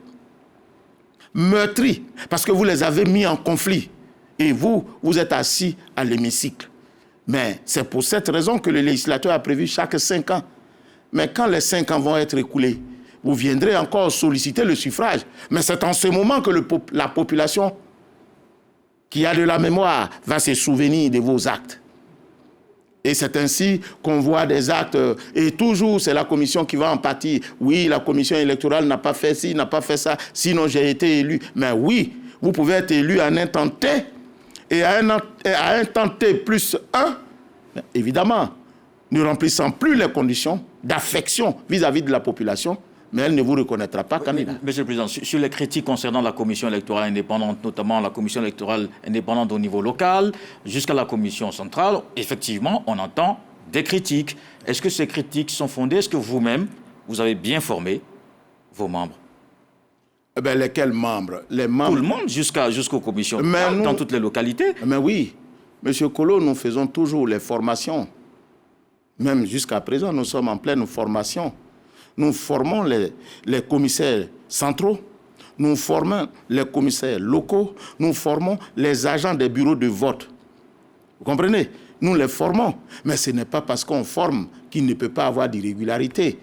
meurtrie, parce que vous les avez mis en conflit. Et vous êtes assis à l'hémicycle. Mais c'est pour cette raison que le législateur a prévu chaque 5 ans. Mais quand les 5 ans vont être écoulés, vous viendrez encore solliciter le suffrage. Mais c'est en ce moment que la population qui a de la mémoire va se souvenir de vos actes. Et c'est ainsi qu'on voit des actes, et toujours c'est la commission qui va en pâtir. Oui, la commission électorale n'a pas fait ci, n'a pas fait ça, sinon j'ai été élu. Mais oui, vous pouvez être élu en un temps T, et à un temps T plus 1, évidemment, ne remplissant plus les conditions d'affection vis-à-vis de la population, mais elle ne vous reconnaîtra pas candidat. Monsieur le Président, sur les critiques concernant la commission électorale indépendante, notamment la commission électorale indépendante au niveau local, jusqu'à la commission centrale, effectivement, on entend des critiques. Est-ce que ces critiques sont fondées? Est-ce que vous-même, vous avez bien formé vos membres? Eh bien, lesquels membres? Les membres... Tout le monde, jusqu'aux commissions, dans toutes les localités. Mais oui, Monsieur Kolo, nous faisons toujours les formations. Même jusqu'à présent, nous sommes en pleine formation. Nous formons les commissaires centraux, nous formons les commissaires locaux, nous formons les agents des bureaux de vote. Vous comprenez? Nous les formons, mais ce n'est pas parce qu'on forme qu'il ne peut pas avoir d'irrégularité.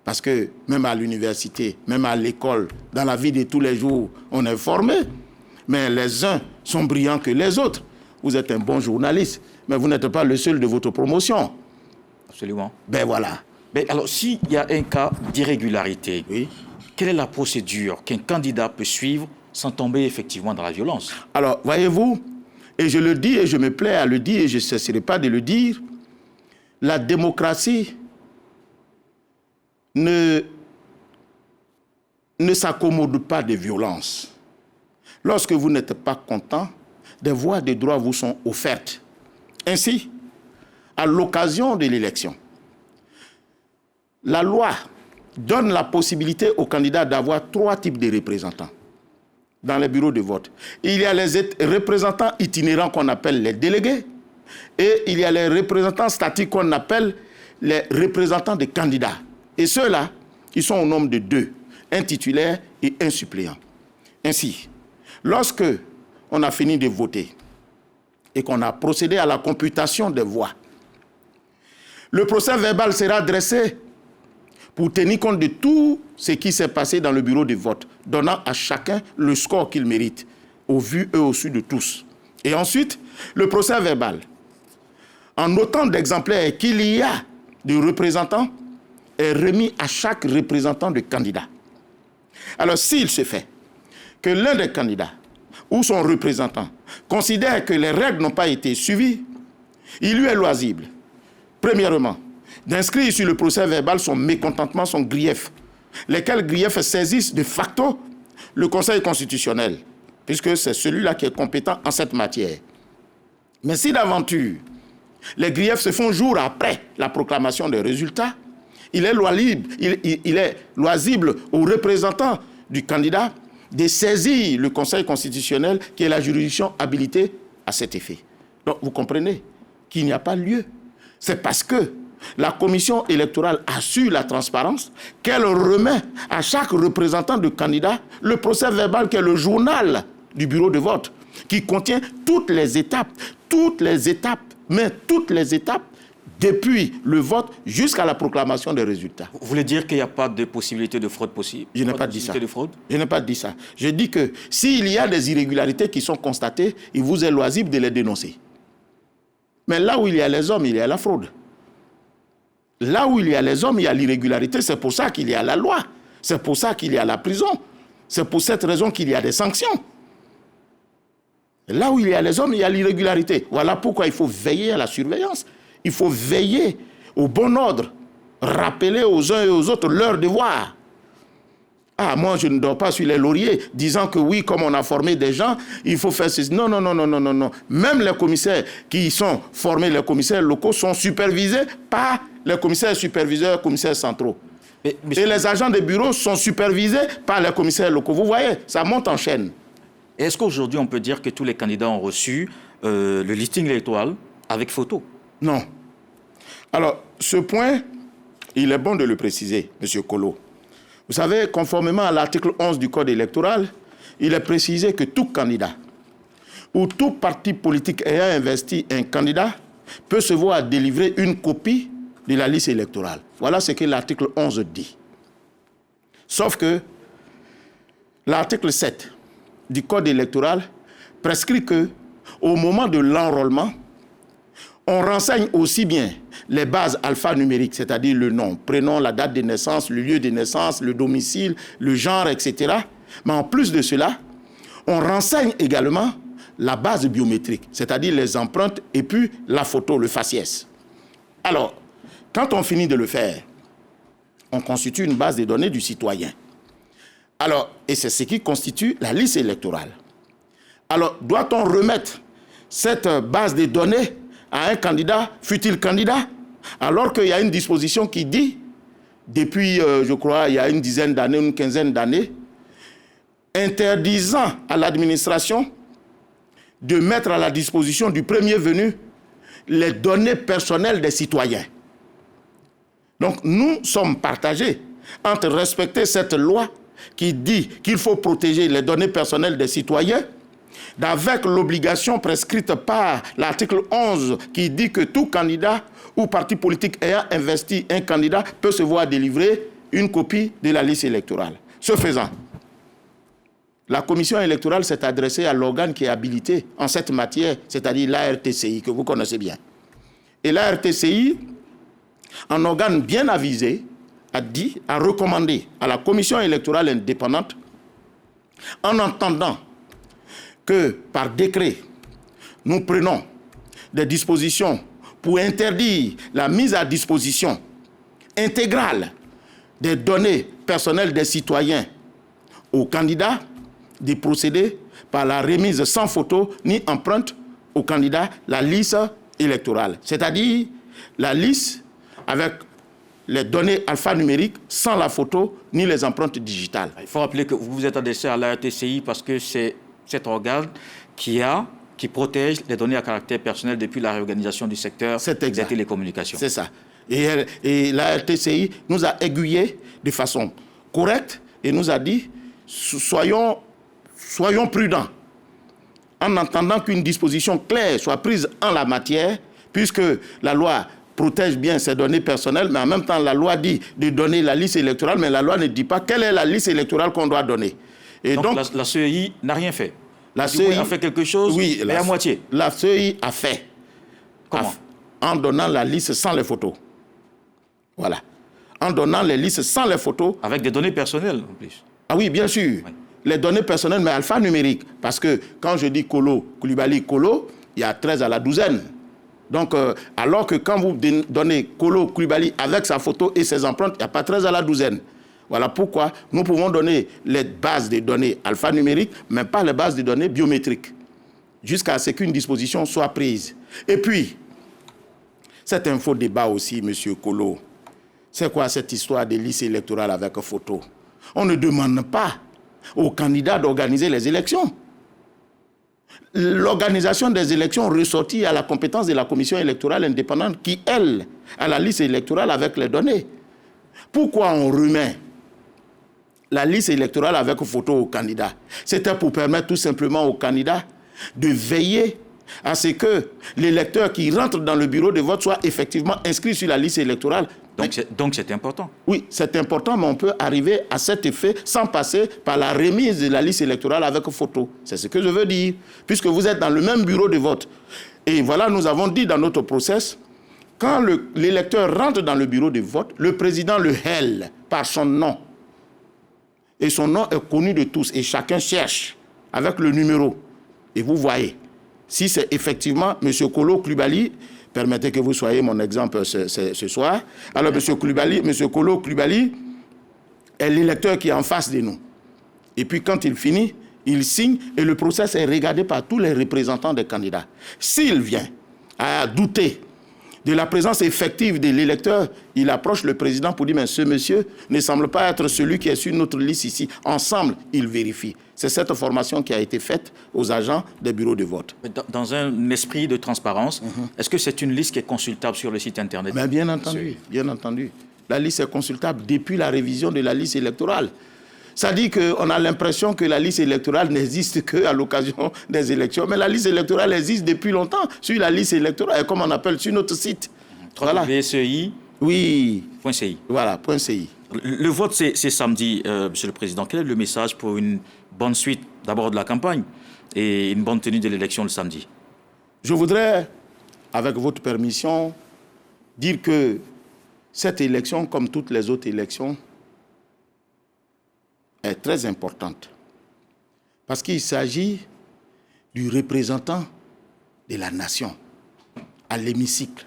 Parce que même à l'université, même à l'école, dans la vie de tous les jours, on est formé. Mais les uns sont brillants que les autres. Vous êtes un bon journaliste, mais vous n'êtes pas le seul de votre promotion. Absolument. Ben voilà. Mais alors, s'il y a un cas d'irrégularité, oui, quelle est la procédure qu'un candidat peut suivre sans tomber effectivement dans la violence? Alors, voyez-vous, et je le dis et je me plais à le dire et je ne cesserai pas de le dire, la démocratie ne s'accommode pas de violence. Lorsque vous n'êtes pas content, des voies de droit vous sont offertes. Ainsi, à l'occasion de l'élection, la loi donne la possibilité aux candidats d'avoir 3 types de représentants dans les bureaux de vote. Il y a les représentants itinérants qu'on appelle les délégués et il y a les représentants statiques qu'on appelle les représentants des candidats. Et ceux-là, ils sont au nombre de 2, un titulaire et un suppléant. Ainsi, lorsque on a fini de voter et qu'on a procédé à la computation des voix, le procès verbal sera dressé pour tenir compte de tout ce qui s'est passé dans le bureau de vote, donnant à chacun le score qu'il mérite, au vu et au su de tous. Et ensuite, le procès verbal, en autant d'exemplaires qu'il y a de représentants, est remis à chaque représentant de candidat. Alors, s'il se fait que l'un des candidats ou son représentant considère que les règles n'ont pas été suivies, il lui est loisible, premièrement, d'inscrire sur le procès verbal son mécontentement, son grief, lesquels griefs saisissent de facto le Conseil constitutionnel, puisque c'est celui-là qui est compétent en cette matière. Mais si d'aventure, les griefs se font jour après la proclamation des résultats, il est loisible aux représentants du candidat de saisir le Conseil constitutionnel qui est la juridiction habilitée à cet effet. Donc vous comprenez qu'il n'y a pas lieu. C'est parce que la commission électorale assure la transparence qu'elle remet à chaque représentant de candidat le procès verbal qui est le journal du bureau de vote, qui contient toutes les étapes, depuis le vote jusqu'à la proclamation des résultats. Vous voulez dire qu'il n'y a pas de possibilité de fraude possible? Je n'ai pas dit ça. Je n'ai pas dit ça. Je dis que s'il y a des irrégularités qui sont constatées, il vous est loisible de les dénoncer. Mais là où il y a les hommes, il y a la fraude. Là où il y a les hommes, il y a l'irrégularité. C'est pour ça qu'il y a la loi. C'est pour ça qu'il y a la prison. C'est pour cette raison qu'il y a des sanctions. Là où il y a les hommes, il y a l'irrégularité. Voilà pourquoi il faut veiller à la surveillance. Il faut veiller au bon ordre. Rappeler aux uns et aux autres leur devoir. Ah, moi, je ne dors pas sur les lauriers, disant que oui, comme on a formé des gens, il faut faire ceci. Non. Même les commissaires qui sont formés, les commissaires locaux, sont supervisés par les commissaires superviseurs, commissaires centraux. Et les agents des bureaux sont supervisés par les commissaires locaux. Vous voyez, ça monte en chaîne. Est-ce qu'aujourd'hui, on peut dire que tous les candidats ont reçu le listing électoral avec photo? Non. Alors, ce point, il est bon de le préciser, M. Kolo. Vous savez, conformément à l'article 11 du Code électoral, il est précisé que tout candidat ou tout parti politique ayant investi un candidat peut se voir délivrer une copie de la liste électorale. Voilà ce que l'article 11 dit. Sauf que l'article 7 du Code électoral prescrit que, au moment de l'enrôlement, on renseigne aussi bien les bases alphanumériques, c'est-à-dire le nom, prénom, la date de naissance, le lieu de naissance, le domicile, le genre, etc. Mais en plus de cela, on renseigne également la base biométrique, c'est-à-dire les empreintes et puis la photo, le faciès. Alors, quand on finit de le faire, on constitue une base de données du citoyen. Alors, et c'est ce qui constitue la liste électorale. Alors, doit-on remettre cette base de données à un candidat, fut-il candidat, alors qu'il y a une disposition qui dit, depuis, je crois, il y a une dizaine d'années, une quinzaine d'années, interdisant à l'administration de mettre à la disposition du premier venu les données personnelles des citoyens. Donc, nous sommes partagés entre respecter cette loi qui dit qu'il faut protéger les données personnelles des citoyens, avec l'obligation prescrite par l'article 11 qui dit que tout candidat ou parti politique ayant investi un candidat peut se voir délivrer une copie de la liste électorale. Ce faisant, la commission électorale s'est adressée à l'organe qui est habilité en cette matière, c'est-à-dire l'ARTCI, que vous connaissez bien. Et l'ARTCI, un organe bien avisé, a recommandé à la commission électorale indépendante, en entendant que par décret, nous prenons des dispositions pour interdire la mise à disposition intégrale des données personnelles des citoyens aux candidats, de procéder par la remise sans photo ni empreinte aux candidats la liste électorale. C'est-à-dire la liste avec les données alphanumériques sans la photo ni les empreintes digitales. Il faut rappeler que vous vous êtes adressé à l'ARTCI parce que c'est cet organe qui protège les données à caractère personnel depuis la réorganisation du secteur des télécommunications. C'est ça. Et la RTCI nous a aiguillés de façon correcte et nous a dit soyons prudents en attendant qu'une disposition claire soit prise en la matière, puisque la loi protège bien ces données personnelles, mais en même temps la loi dit de donner la liste électorale, mais la loi ne dit pas quelle est la liste électorale qu'on doit donner. Et donc la CEI n'a rien fait. La CEI a fait quelque chose, oui, mais à moitié. La CEI a fait. Comment? En donnant la liste sans les photos. Voilà. En donnant les listes sans les photos. Avec des données personnelles en plus. Ah oui, bien sûr. Oui. Les données personnelles, mais alphanumériques. Parce que quand je dis Kolo, Koulibaly, Kolo, il y a 13 à la douzaine. Donc, alors que quand vous donnez Kolo, Koulibaly avec sa photo et ses empreintes, il n'y a pas 13 à la douzaine. Voilà pourquoi nous pouvons donner les bases de données alphanumériques, mais pas les bases de données biométriques, jusqu'à ce qu'une disposition soit prise. Et puis, c'est un faux débat aussi, M. Kolo. C'est quoi cette histoire de liste électorale avec photo? On ne demande pas aux candidats d'organiser les élections. L'organisation des élections ressortit à la compétence de la commission électorale indépendante qui, elle, a la liste électorale avec les données. Pourquoi on remet la liste électorale avec photo aux candidats? C'était pour permettre tout simplement aux candidats de veiller à ce que l'électeur qui rentre dans le bureau de vote soit effectivement inscrit sur la liste électorale. Donc c'est important. Oui, c'est important, mais on peut arriver à cet effet sans passer par la remise de la liste électorale avec photo. C'est ce que je veux dire. Puisque vous êtes dans le même bureau de vote. Et voilà, nous avons dit dans notre process, quand l'électeur rentre dans le bureau de vote, le président le hèle par son nom. Et son nom est connu de tous. Et chacun cherche avec le numéro. Et vous voyez, si c'est effectivement M. Kolo Coulibaly, permettez que vous soyez mon exemple ce soir. Alors, M. Kolo Coulibaly est l'électeur qui est en face de nous. Et puis, quand il finit, il signe et le process est regardé par tous les représentants des candidats. S'il vient à douter de la présence effective de l'électeur, il approche le président pour dire « Mais ce monsieur ne semble pas être celui qui est sur notre liste ici. » Ensemble, il vérifie. C'est cette formation qui a été faite aux agents des bureaux de vote. Dans un esprit de transparence, est-ce que c'est une liste qui est consultable sur le site Internet? Mais bien entendu, bien entendu. La liste est consultable depuis la révision de la liste électorale. Ça dit qu'on a l'impression que la liste électorale n'existe qu'à l'occasion des élections. Mais la liste électorale existe depuis longtemps sur la liste électorale, comme on appelle sur notre site. Voilà. VSEI. Oui. .ci. Voilà, .ci. Le vote, c'est samedi, Monsieur le Président. Quel est le message pour une bonne suite, d'abord de la campagne, et une bonne tenue de l'élection le samedi? Je voudrais, avec votre permission, dire que cette élection, comme toutes les autres élections, est très importante. Parce qu'il s'agit du représentant de la nation à l'hémicycle.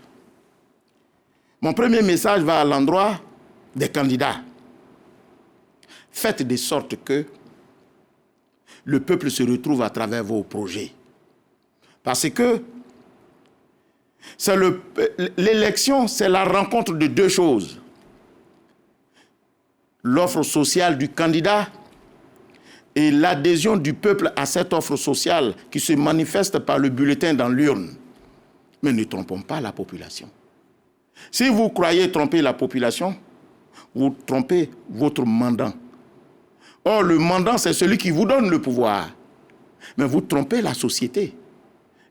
Mon premier message va à l'endroit des candidats. Faites de sorte que le peuple se retrouve à travers vos projets. Parce que l'élection, c'est la rencontre de deux choses. L'offre sociale du candidat et l'adhésion du peuple à cette offre sociale qui se manifeste par le bulletin dans l'urne. Mais ne trompons pas la population. Si vous croyez tromper la population, vous trompez votre mandant. Or, le mandant, c'est celui qui vous donne le pouvoir. Mais vous trompez la société.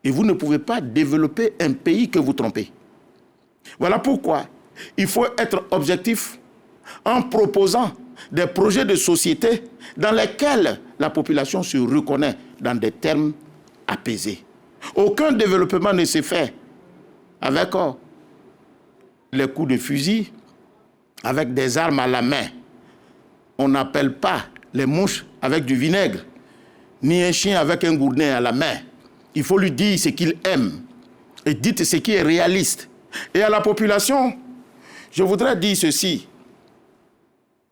Et vous ne pouvez pas développer un pays que vous trompez. Voilà pourquoi il faut être objectif en proposant des projets de société dans lesquels la population se reconnaît dans des termes apaisés. Aucun développement ne se fait avec les coups de fusil, avec des armes à la main. On n'appelle pas les mouches avec du vinaigre, ni un chien avec un gourdin à la main. Il faut lui dire ce qu'il aime et dites ce qui est réaliste. Et à la population, je voudrais dire ceci.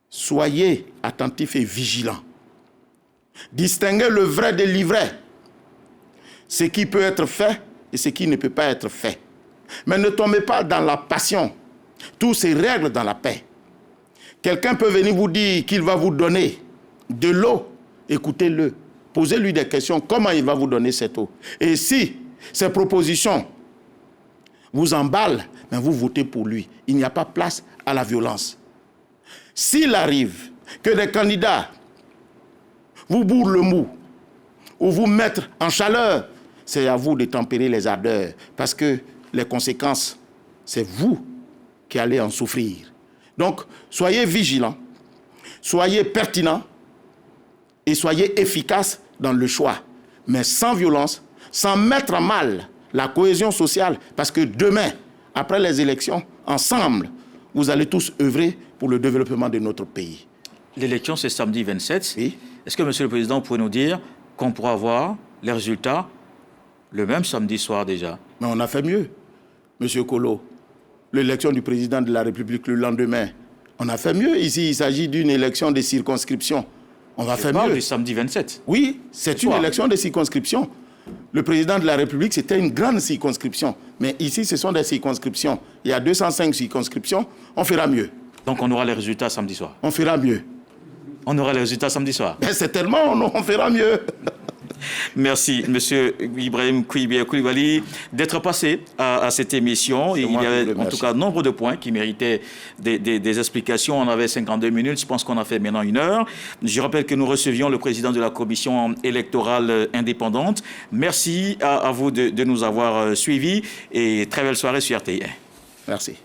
Soyez attentifs et vigilants. Distinguez le vrai de l'ivraie. Ce qui peut être fait et ce qui ne peut pas être fait. Mais ne tombez pas dans la passion. Tout se règle dans la paix. Quelqu'un peut venir vous dire qu'il va vous donner de l'eau. Écoutez-le. Posez-lui des questions. Comment il va vous donner cette eau? Et si ces propositions vous emballent, mais vous votez pour lui. Il n'y a pas place à la violence. S'il arrive que des candidats vous bourrent le mou ou vous mettent en chaleur, c'est à vous de tempérer les ardeurs parce que les conséquences, c'est vous qui allez en souffrir. Donc, soyez vigilants, soyez pertinents et soyez efficaces dans le choix, mais sans violence, sans mettre à mal la cohésion sociale, parce que demain, après les élections, ensemble, vous allez tous œuvrer pour le développement de notre pays. L'élection, c'est samedi 27. Oui. Est-ce que, Monsieur le Président, pourrait nous dire qu'on pourra voir les résultats le même samedi soir déjà? Mais on a fait mieux, Monsieur Kolo. L'élection du président de la République le lendemain, on a fait mieux. Ici, il s'agit d'une élection de circonscription. On va faire mieux. Du samedi 27. Oui, c'est une élection de circonscription. Le président de la République, c'était une grande circonscription. Mais ici, ce sont des circonscriptions. Il y a 205 circonscriptions. On fera mieux. Donc, on aura les résultats samedi soir. On fera mieux. On aura les résultats samedi soir. Ben, certainement, on fera mieux. Merci, M. Ibrahim Koulibaly, d'être passé à cette émission. Il y avait en tout cas nombre de points qui méritaient des explications. On avait 52 minutes, je pense qu'on a fait maintenant 1 heure. Je rappelle que nous recevions le président de la commission électorale indépendante. Merci à vous de nous avoir suivis et très belle soirée sur RTI. Merci.